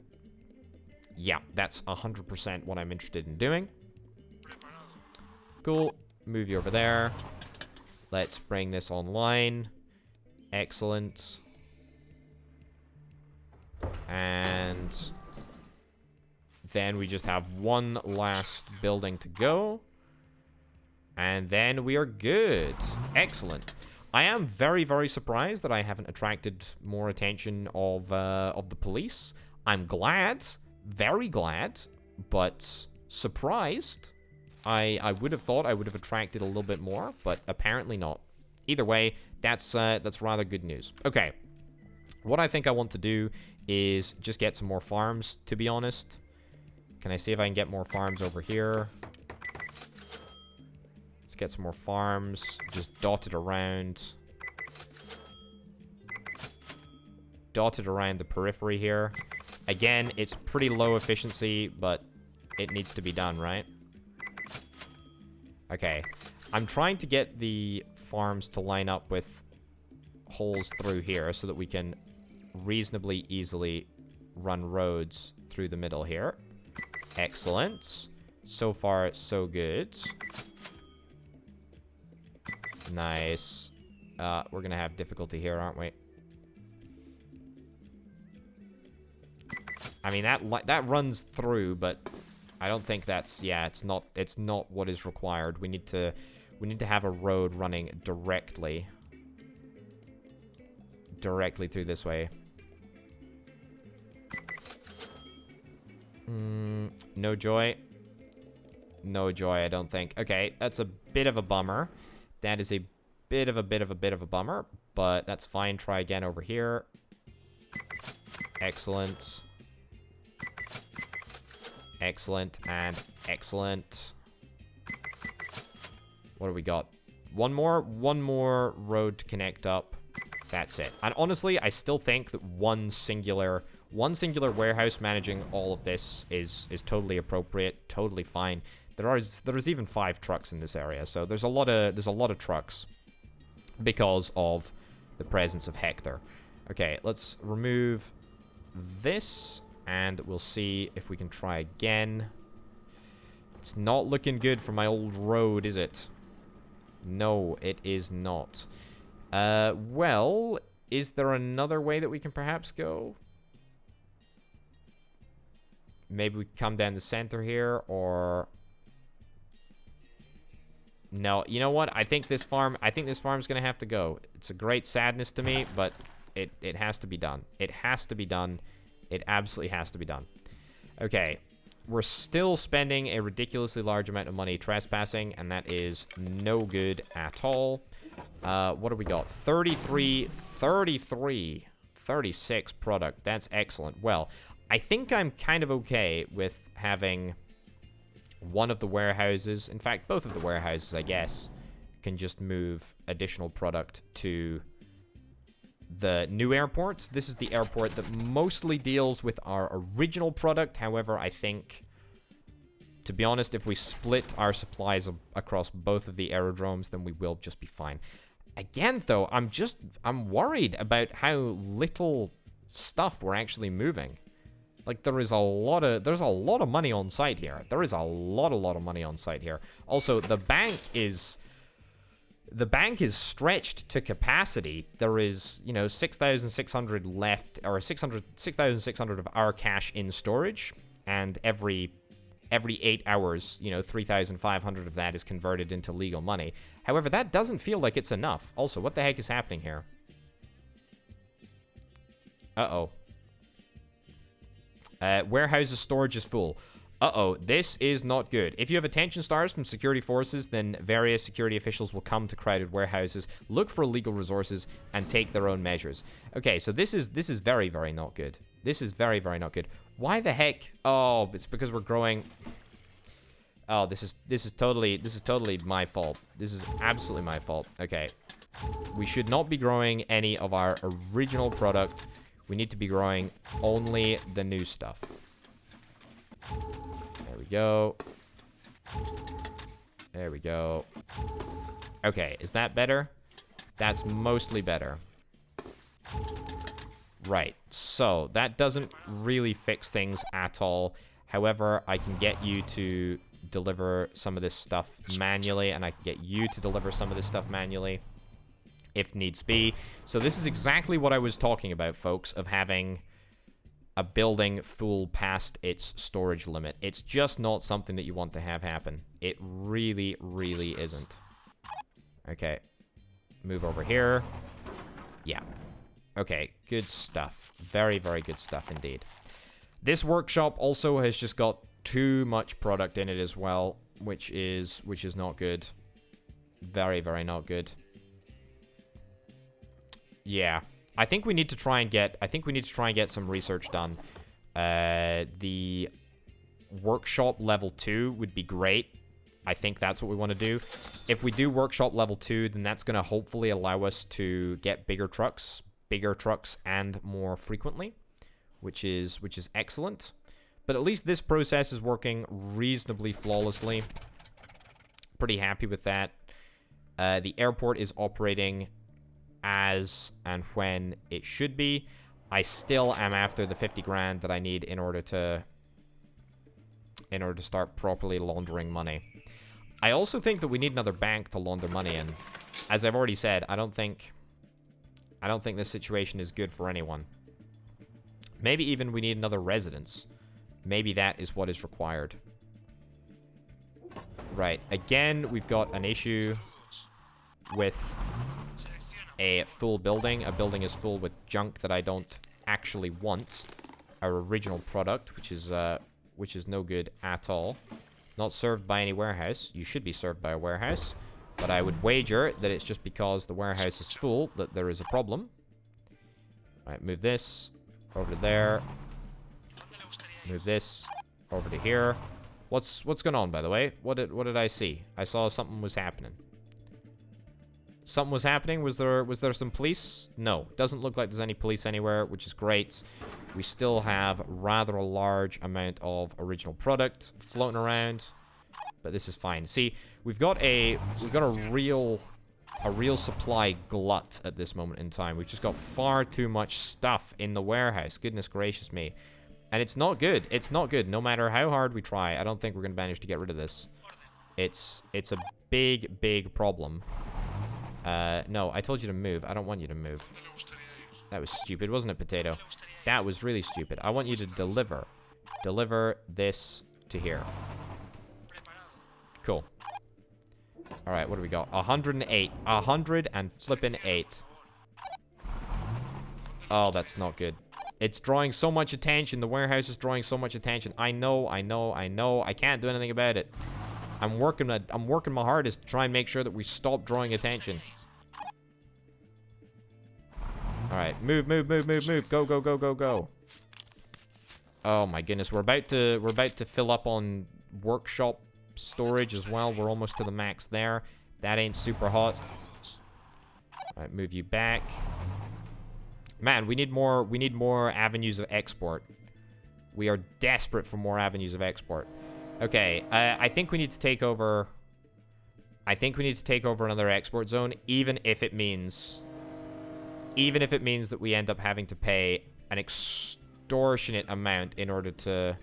A: Yeah, that's 100% what I'm interested in doing. Cool. Move you over there. Let's bring this online. Excellent. And then we just have one last building to go. And then we are good. Excellent. I am very, very surprised that I haven't attracted more attention of the police. I'm glad. Very glad. But surprised. I would have thought I would have attracted a little bit more, but apparently not. Either way, that's rather good news. Okay. What I think I want to do is just get some more farms, to be honest. Can I see if I can get more farms over here? Let's get some more farms just dotted around. Dotted around the periphery here. Again, it's pretty low efficiency, but it needs to be done, right? Okay. I'm trying to get the farms to line up with holes through here so that we can reasonably easily run roads through the middle here. Excellent. So far, so good. Nice. We're gonna have difficulty here, aren't we? I mean, that runs through, but I don't think that's, yeah, it's not what is required. We need to have a road running directly through this way. No joy. No joy, I don't think. Okay, that's a bit of a bummer. That is a bit of a bummer, but that's fine. Try again over here. Excellent. Excellent and excellent. What do we got? One more road to connect up. That's it. And honestly, I still think that one singular warehouse managing all of this is totally appropriate, totally fine. There is even 5 trucks in this area, so there's a lot of trucks because of the presence of Hector. Okay, let's remove this, and we'll see if we can try again. It's not looking good for my old road, is it? No, it is not. Well, is there another way that we can perhaps go? Maybe we come down the center here, or... No, you know what? I think this farm's gonna have to go. It's a great sadness to me, but it has to be done. It has to be done. It absolutely has to be done. Okay. We're still spending a ridiculously large amount of money trespassing, and that is no good at all. What do we got? 33, 36 product. That's excellent. Well, I think I'm kind of okay with having one of the warehouses, in fact, both of the warehouses, I guess, can just move additional product to the new airports. This is the airport that mostly deals with our original product. However, I think, to be honest, if we split our supplies across both of the aerodromes, then we will just be fine. Again, though, I'm worried about how little stuff we're actually moving. Like, there's a lot of money on site here. There is a lot of money on site here. Also, the bank is stretched to capacity. There is, 6,600 left, or 6,600 of our cash in storage, and every 8 hours, 3,500 of that is converted into legal money. However, that doesn't feel like it's enough. Also, what the heck is happening here? Uh-oh. Warehouses storage is full. Uh-oh, this is not good. If you have attention stars from security forces, then various security officials will come to crowded warehouses, look for illegal resources, and take their own measures. Okay, so this is very, very not good. This is very, very not good. Why the heck? Oh, it's because we're growing. Oh, this is totally my fault. This is absolutely my fault. Okay. We should not be growing any of our original product. We need to be growing only the new stuff. There we go. There we go. Okay, is that better? That's mostly better. Right, so that doesn't really fix things at all. However, I can get you to deliver some of this stuff manually, and I can get you to deliver some of this stuff manually, if needs be. So this is exactly what I was talking about, folks, of having a building full past its storage limit. It's just not something that you want to have happen. It really, really isn't. Okay. Move over here. Yeah. Okay, good stuff. Very, very good stuff indeed. This workshop also has just got too much product in it as well, which is not good. Very, very not good. Yeah. I think we need to try and get some research done. The workshop level 2 would be great. I think that's what we want to do. If we do workshop level 2, then that's going to hopefully allow us to get bigger trucks and more frequently, which is excellent. But at least this process is working reasonably flawlessly. Pretty happy with that. The airport is operating as and when it should be. I still am after the 50 grand that I need in order to start properly laundering money. I also think that we need another bank to launder money in. As I've already said, I don't think this situation is good for anyone. Maybe even we need another residence. Maybe that is what is required. Right, again, we've got an issue with a full building. A building is full with junk that I don't actually want. Our original product, which is no good at all. Not served by any warehouse. You should be served by a warehouse. But I would wager that it's just because the warehouse is full that there is a problem. Alright, move this over to there. Move this over to here. What's going on, by the way? What did I see? I saw something was happening. Something was happening. Was there some police? No. Doesn't look like there's any police anywhere, which is great. We still have rather a large amount of original product floating around, but this is fine. See, we've got a real supply glut at this moment in time. We've just got far too much stuff in the warehouse. Goodness gracious me. And it's not good. It's not good. No matter how hard we try, I don't think we're going to manage to get rid of this. It's a big, big problem. No, I told you to move. I don't want you to move. That was stupid, wasn't it, Potato? That was really stupid. I want you to deliver. Deliver this to here. Cool. Alright, what do we got? 108. 108. Oh, that's not good. It's drawing so much attention. The warehouse is drawing so much attention. I know. I can't do anything about it. I'm working my hardest to try and make sure that we stop drawing attention. Alright, move. Go. Oh my goodness, we're about to fill up on workshop storage as well. We're almost to the max there. That ain't super hot. Alright, move you back. Man, we need more avenues of export. We are desperate for more avenues of export. Okay, I think we need to take over. I think we need to take over another export zone, even if it means that we end up having to pay an extortionate amount in order to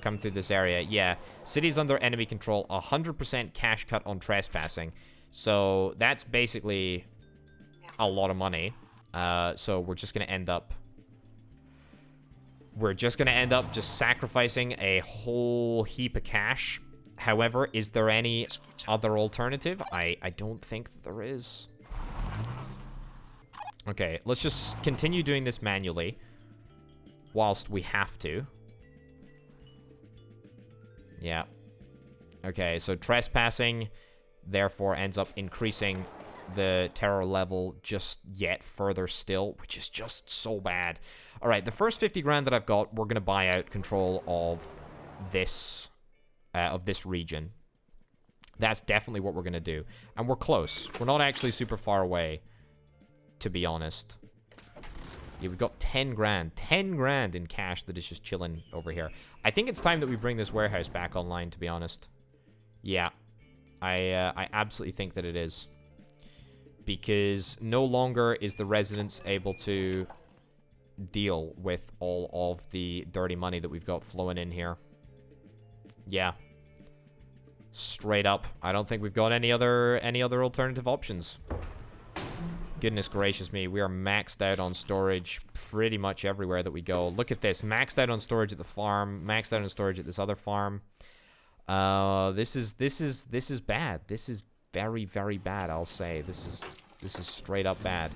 A: come through this area. Yeah, cities under enemy control, 100% cash cut on trespassing. So that's basically a lot of money. So we're just gonna end up just sacrificing a whole heap of cash. However, is there any other alternative? I don't think that there is. Okay, let's just continue doing this manually whilst we have to. Yeah. Okay, so trespassing therefore ends up increasing the terror level just yet further still, which is just so bad. All right, the first 50 grand that I've got, we're gonna buy out control of this region. That's definitely what we're gonna do, and we're close. We're not actually super far away, to be honest. Yeah, we've got 10 grand. 10 grand in cash that is just chilling over here. I think it's time that we bring this warehouse back online, to be honest. Yeah, I absolutely think that it is. Because no longer is the residents able to deal with all of the dirty money that we've got flowing in here. Yeah. Straight up. I don't think we've got any other alternative options. Goodness gracious me, we are maxed out on storage pretty much everywhere that we go. Look at this. Maxed out on storage at the farm, maxed out on storage at this other farm. This is bad. This is very, very bad, I'll say. This is straight up bad.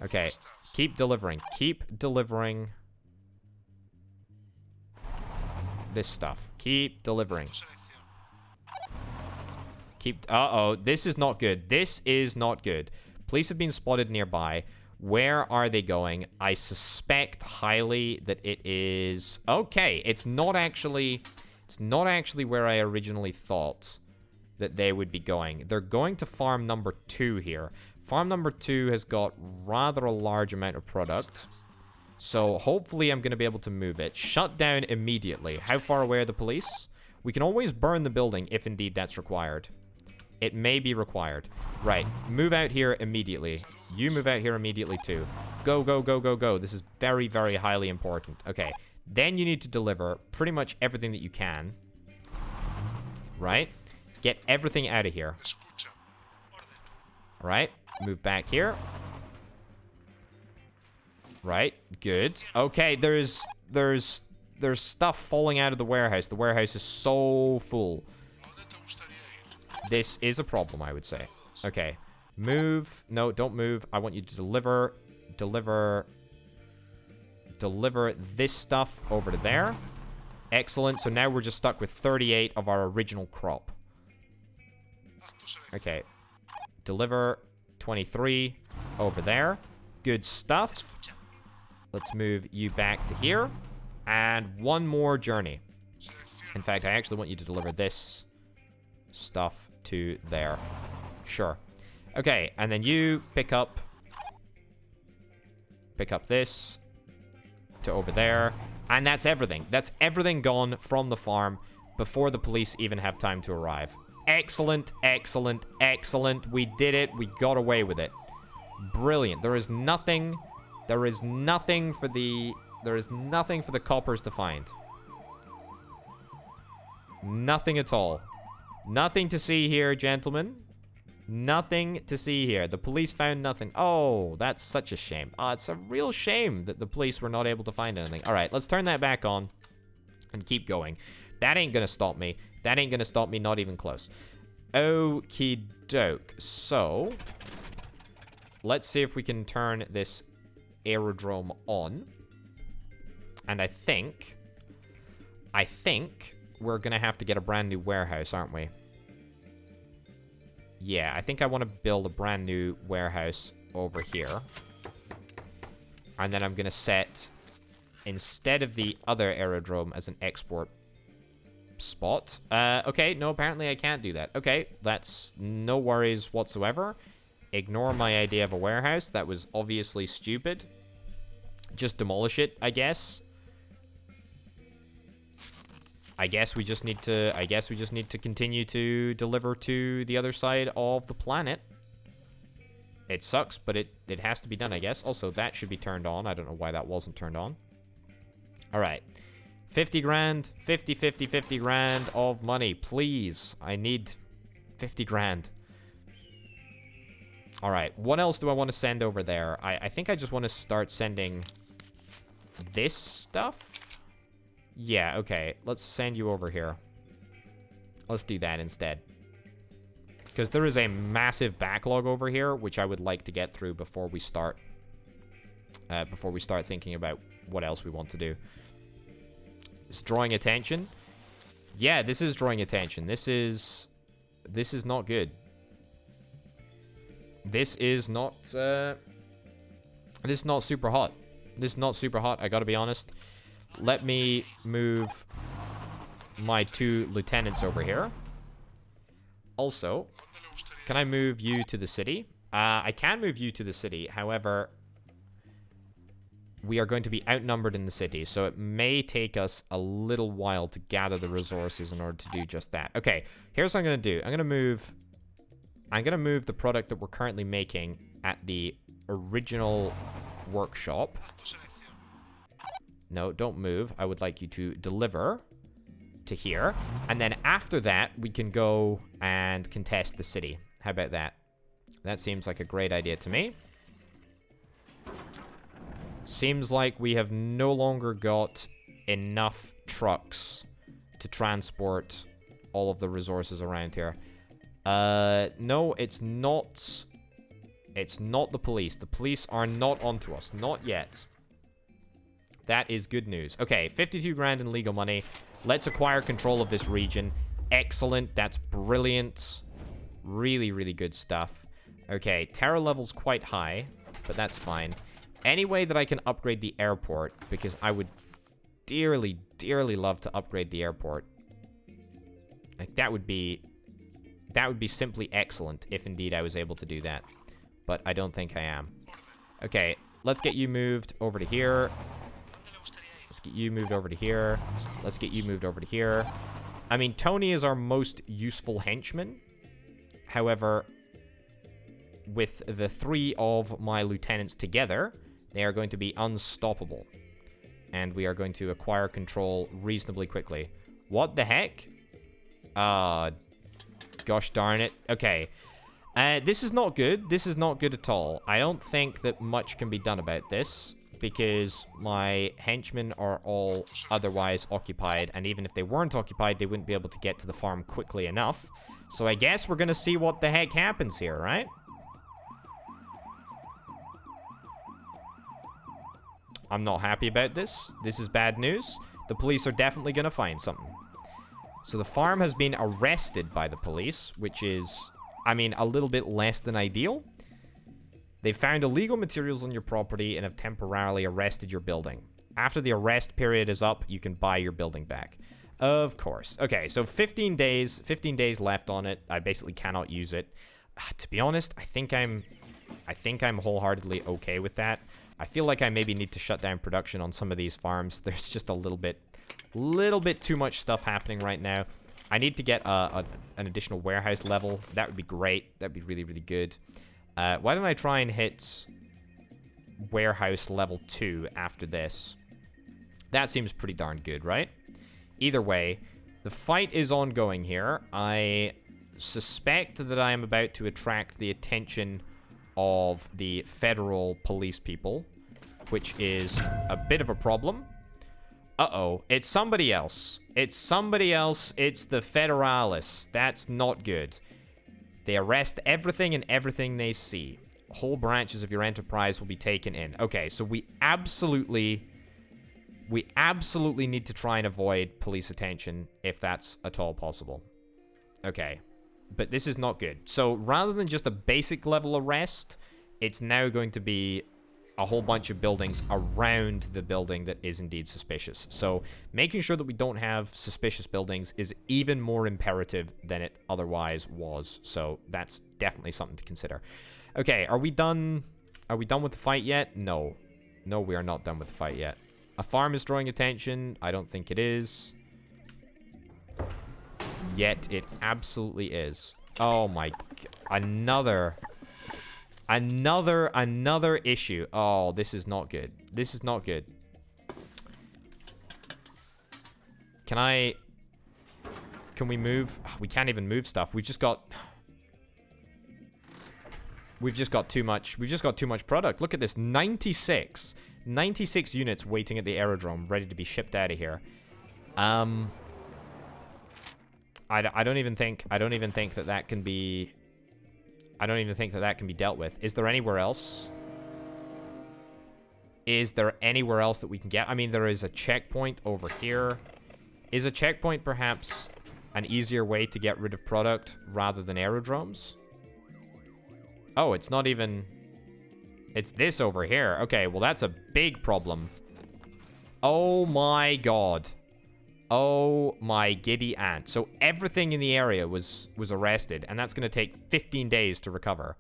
A: Okay, keep delivering. Keep delivering this stuff. Keep delivering. Uh-oh, this is not good. This is not good. Police have been spotted nearby. Where are they going? I suspect highly that it is... Okay, it's not actually where I originally thought that they would be going. They're going to farm number 2 here. Farm number 2 has got rather a large amount of product. So hopefully I'm going to be able to move it. Shut down immediately. How far away are the police? We can always burn the building if indeed that's required. It may be required. Right. Move out here immediately. You move out here immediately too. Go, go, go, go, go. This is very, very highly important. Okay. Then you need to deliver pretty much everything that you can. Right? Get everything out of here. Alright. Move back here. Right. Good. Okay, there's stuff falling out of the warehouse. The warehouse is so full. This is a problem, I would say. Okay. Move. No, don't move. I want you to deliver this stuff over to there. Excellent. So now we're just stuck with 38 of our original crop. Okay. Deliver 23 over there. Good stuff. Let's move you back to here. And one more journey. In fact, I actually want you to deliver this stuff to there. Sure. Okay, and then you pick up this to over there. And that's everything. That's everything gone from the farm before the police even have time to arrive. Excellent, excellent, excellent. We did it. We got away with it. Brilliant. There is nothing for the coppers to find. Nothing at all. Nothing to see here, gentlemen. Nothing to see here. The police found nothing. Oh, that's such a shame. Oh, it's a real shame that the police were not able to find anything. All right, let's turn that back on and keep going. That ain't gonna stop me. That ain't gonna stop me, not even close. Okie doke. So, let's see if we can turn this aerodrome on. And I think we're gonna have to get a brand new warehouse, aren't we? Yeah, I think I want to build a brand new warehouse over here. And then I'm going to set, instead of the other aerodrome, as an export spot. Okay, no, apparently I can't do that. Okay, that's no worries whatsoever. Ignore my idea of a warehouse. That was obviously stupid. Just demolish it, I guess. I guess we just need to continue to deliver to the other side of the planet. It sucks, but it has to be done, I guess. Also, that should be turned on. I don't know why that wasn't turned on. All right. 50 grand, 50 grand of money, please. I need 50 grand. All right. What else do I want to send over there? I think I just want to start sending this stuff. Yeah, okay. Let's send you over here. Let's do that instead. Because there is a massive backlog over here, which I would like to get through before we start thinking about what else we want to do. It's drawing attention. Yeah, this is drawing attention. This is not good. This is not super hot. This is not super hot, I gotta be honest. Let me move my 2 lieutenants over here. Also, can I move you to the city? I can move you to the city. However, we are going to be outnumbered in the city, so it may take us a little while to gather the resources in order to do just that. Okay, here's what I'm going to do. I'm going to move the product that we're currently making at the original workshop. No, don't move. I would like you to deliver to here. And then after that, we can go and contest the city. How about that? That seems like a great idea to me. Seems like we have no longer got enough trucks to transport all of the resources around here. No, it's not. It's not the police. The police are not onto us. Not yet. That is good news. Okay, 52 grand in legal money. Let's acquire control of this region. Excellent. That's brilliant. Really, really good stuff. Okay, terror level's quite high, but that's fine. Any way that I can upgrade the airport, because I would dearly, dearly love to upgrade the airport. Like, that would be simply excellent if indeed I was able to do that. But I don't think I am. Okay, let's get you moved over to here. Let's get you moved over to here. Let's get you moved over to here. I mean, Tony is our most useful henchman. However, with the 3 of my lieutenants together, they are going to be unstoppable. And we are going to acquire control reasonably quickly. What the heck? Gosh darn it. Okay. This is not good. This is not good at all. I don't think that much can be done about this, because my henchmen are all otherwise occupied, and even if they weren't occupied, they wouldn't be able to get to the farm quickly enough. So I guess we're gonna see what the heck happens here, right? I'm not happy about this. This is bad news. The police are definitely gonna find something. So the farm has been arrested by the police, which is, I mean, a little bit less than ideal. They found illegal materials on your property and have temporarily arrested your building. After the arrest period is up, you can buy your building back. Of course. Okay, so 15 days left on it. I basically cannot use it. to be honest, I think I'm wholeheartedly okay with that. I feel like I maybe need to shut down production on some of these farms. There's just a little bit too much stuff happening right now. I need to get an additional warehouse level. That would be great. That'd be really, really good. Why don't I try and hit warehouse level 2 after this? That seems pretty darn good, right? Either way, the fight is ongoing here. I suspect that I am about to attract the attention of the federal police people, which is a bit of a problem. Uh-oh, it's somebody else. It's somebody else. It's the federales. That's not good. They arrest everything and everything they see. Whole branches of your enterprise will be taken in. Okay, so we absolutely need to try and avoid police attention if that's at all possible. Okay. But this is not good. So rather than just a basic level arrest, it's now going to be a whole bunch of buildings around the building that is indeed suspicious. So making sure that we don't have suspicious buildings is even more imperative than it otherwise was. So that's definitely something to consider. Okay, are we done? Are we done with the fight yet? No. No, we are not done with the fight yet. A farm is drawing attention. I don't think it is. Yet it absolutely is. Oh my... Another issue. Oh, this is not good. This is not good. Can we move? We can't even move stuff. We've just got too much. We've just got too much product. Look at this. 96 units waiting at the aerodrome, ready to be shipped out of here. I don't even think that can be... I don't even think that can be dealt with. Is there anywhere else? Is there anywhere else that we can get? I mean, there is a checkpoint over here. Is a checkpoint perhaps an easier way to get rid of product rather than aerodromes? Oh, it's not even... It's this over here. Okay, well, that's a big problem. Oh my god. Oh my giddy aunt. So everything in the area was arrested, and that's going to take 15 days to recover.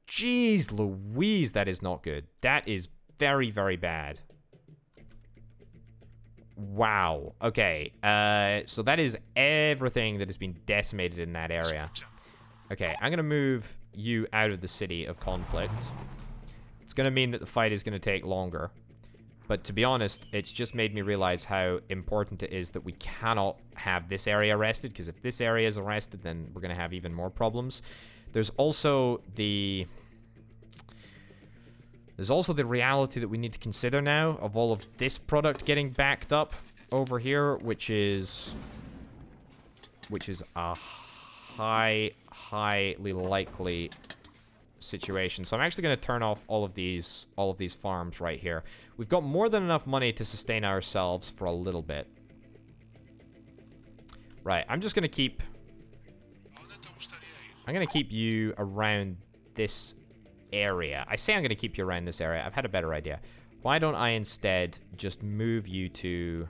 A: Jeez Louise, that is not good. That is very, very bad. Wow. Okay. So that is everything that has been decimated in that area. Okay, I'm going to move you out of the city of conflict. It's going to mean that the fight is going to take longer. But to be honest, it's just made me realize how important it is that we cannot have this area arrested, because if this area is arrested, then we're going to have even more problems. There's also the reality that we need to consider now of all of this product getting backed up over here, which is a highly likely situation. So I'm actually going to turn off all of these farms right here. We've got more than enough money to sustain ourselves for a little bit. Right, I'm just going to keep you around this area. I say I'm going to keep you around this area. I've had a better idea. Why don't I instead just move you to,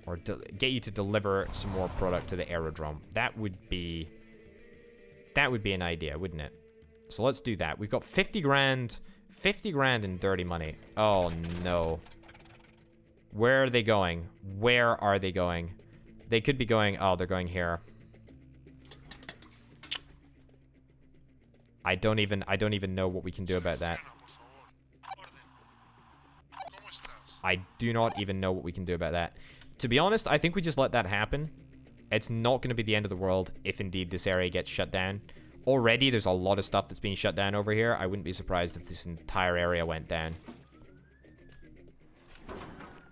A: or get you to deliver some more product to the aerodrome? That would be an idea, wouldn't it? So let's do that. We've got 50 grand in dirty money. Oh no. Where are they going? Where are they going? They could be going, oh, they're going here. I don't even know what we can do about that. I do not even know what we can do about that. To be honest, I think we just let that happen. It's not going to be the end of the world if indeed this area gets shut down. Already, there's a lot of stuff that's being shut down over here. I wouldn't be surprised if this entire area went down.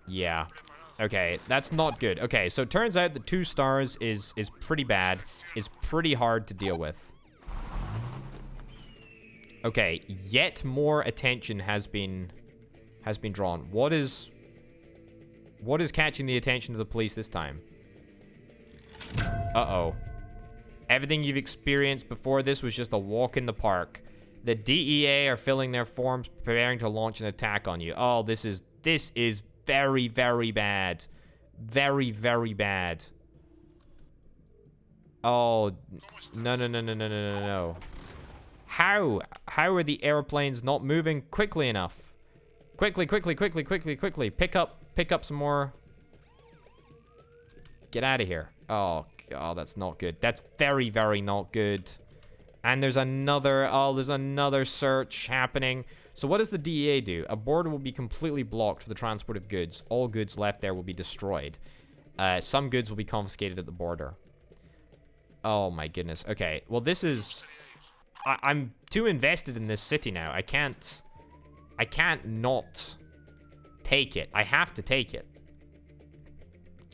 A: Yeah. Okay, that's not good. Okay, so it turns out that 2 stars is pretty bad. Is pretty hard to deal with. Okay, yet more attention has been drawn. What is catching the attention of the police this time? Uh-oh. Everything you've experienced before this was just a walk in the park. The DEA are filling their forms, preparing to launch an attack on you. Oh, this is very, very bad. Very, very bad. Oh, no, no, no, no, no, no, no, no. How? How are the airplanes not moving quickly enough? Quickly, quickly, quickly, quickly, quickly. Pick up some more. Get out of here. Oh, God, that's not good. That's very, very not good. And there's another search happening. So what does the DEA do? A border will be completely blocked for the transport of goods. All goods left there will be destroyed. Some goods will be confiscated at the border. Oh my goodness. Okay, well this is... I'm too invested in this city now. I can't not take it. I have to take it.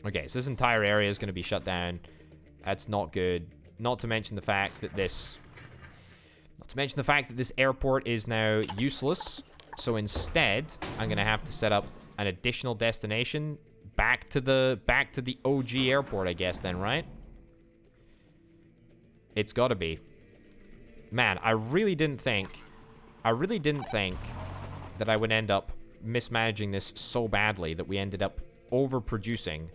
A: Okay, so this entire area is going to be shut down. That's not good. Not to mention the fact that this airport is now useless. So instead, I'm going to have to set up an additional destination back to the OG airport, I guess then, right? It's got to be. Man, I really didn't think that I would end up mismanaging this so badly that we ended up overproducing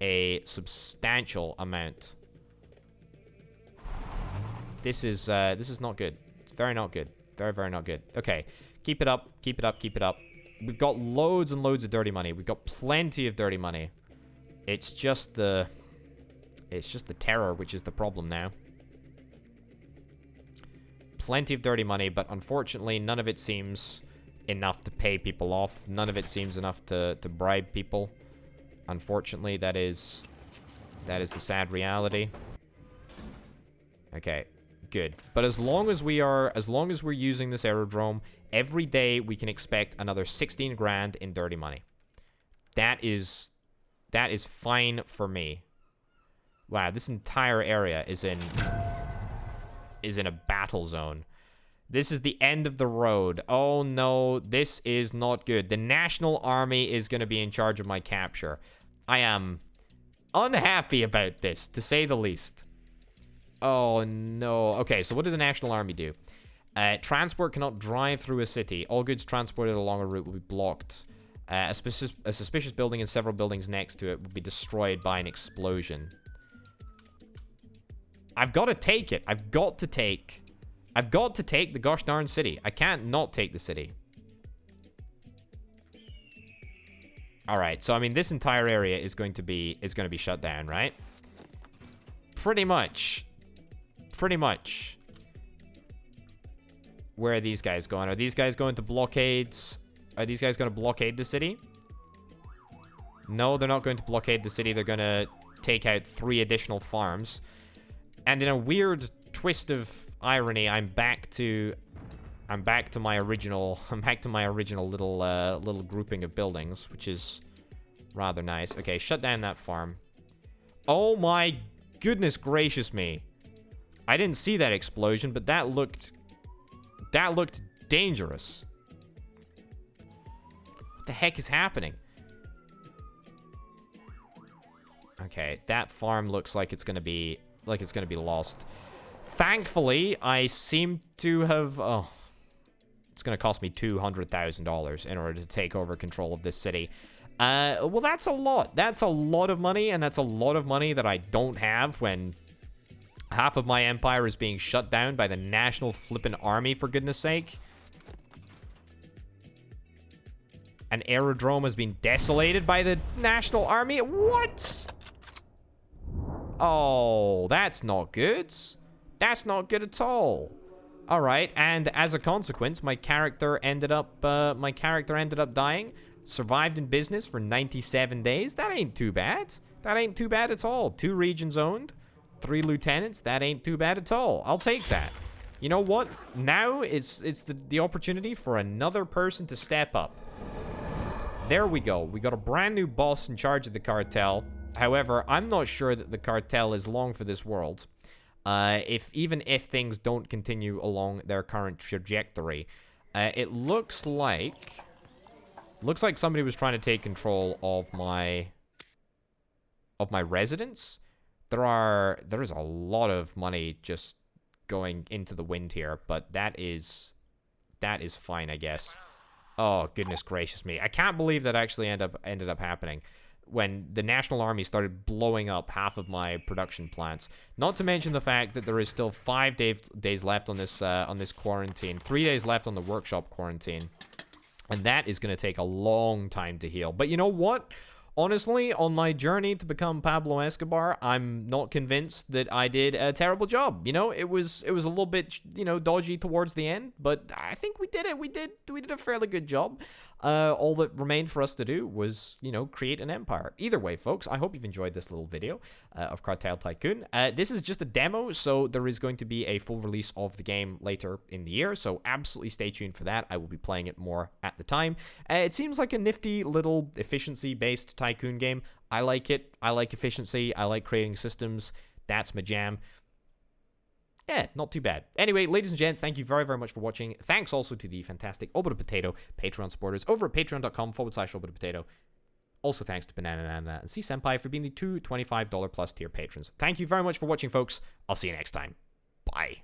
A: a substantial amount. This is not good. It's very not good. Very, very not good. Okay, keep it up, keep it up, keep it up. We've got loads and loads of dirty money. We've got plenty of dirty money. It's just the terror which is the problem now. Plenty of dirty money, but unfortunately none of it seems enough to pay people off. None of it seems enough to bribe people. Unfortunately, that is the sad reality. Okay, good. But as long as we're using this aerodrome, every day we can expect another 16 grand in dirty money. That is fine for me. Wow, this entire area is in a battle zone. This is the end of the road. Oh no, this is not good. The National Army is going to be in charge of my capture. I am unhappy about this, to say the least. Oh no. Okay, so what did the National Army do? Transport cannot drive through a city. All goods transported along a route will be blocked. A suspicious building and several buildings next to it will be destroyed by an explosion. I've got to take it. I've got to take the gosh darn city. I can't not take the city. All right. So I mean, this entire area is going to be shut down, right? Pretty much. Pretty much. Where are these guys going? Are these guys going to blockades? Are these guys going to blockade the city? No, they're not going to blockade the city. They're going to take out 3 additional farms. And in a weird twist of irony, I'm back to my original little grouping of buildings, which is rather nice. Okay, shut down that farm. Oh my goodness gracious me. I didn't see that explosion, but that looked dangerous. What the heck is happening? Okay, that farm looks like it's gonna be lost. Thankfully, I seem to have... Oh, it's going to cost me $200,000 in order to take over control of this city. Well, that's a lot. That's a lot of money, and that's a lot of money that I don't have when half of my empire is being shut down by the National Flippin' Army, for goodness sake. An aerodrome has been desolated by the National Army? What? Oh, that's not good. That's not good at all. All right, and as a consequence, my character ended up dying. Survived in business for 97 days. That ain't too bad. That ain't too bad at all. 2 regions owned, 3 lieutenants. That ain't too bad at all. I'll take that. You know what? Now it's the opportunity for another person to step up. There we go. We got a brand new boss in charge of the cartel. However, I'm not sure that the cartel is long for this world. Even if things don't continue along their current trajectory, it looks like somebody was trying to take control of my residence. There is a lot of money just going into the wind here, but that is fine, I guess. Oh, goodness gracious me. I can't believe that actually ended up happening. when the National Army started blowing up half of my production plants. Not to mention the fact that there is still 5 days left on this quarantine. 3 days left on the workshop quarantine. And that is going to take a long time to heal. But you know what? Honestly, on my journey to become Pablo Escobar, I'm not convinced that I did a terrible job. You know, it was a little bit, you know, dodgy towards the end, but I think we did it. We did a fairly good job. All that remained for us to do was, you know, create an empire. Either way, folks, I hope you've enjoyed this little video of Cartel Tycoon. This is just a demo, so there is going to be a full release of the game later in the year, so absolutely stay tuned for that. I will be playing it more at the time. It seems like a nifty little efficiency-based Tycoon game. I like it. I like efficiency. I like creating systems. That's my jam. Yeah, not too bad. Anyway, ladies and gents, thank you very, very much for watching. Thanks also to the fantastic Obita Potato Patreon supporters over at patreon.com/Obita Potato. Also thanks to Banana Nana and C Senpai for being the two $25+ tier patrons. Thank you very much for watching, folks. I'll see you next time. Bye.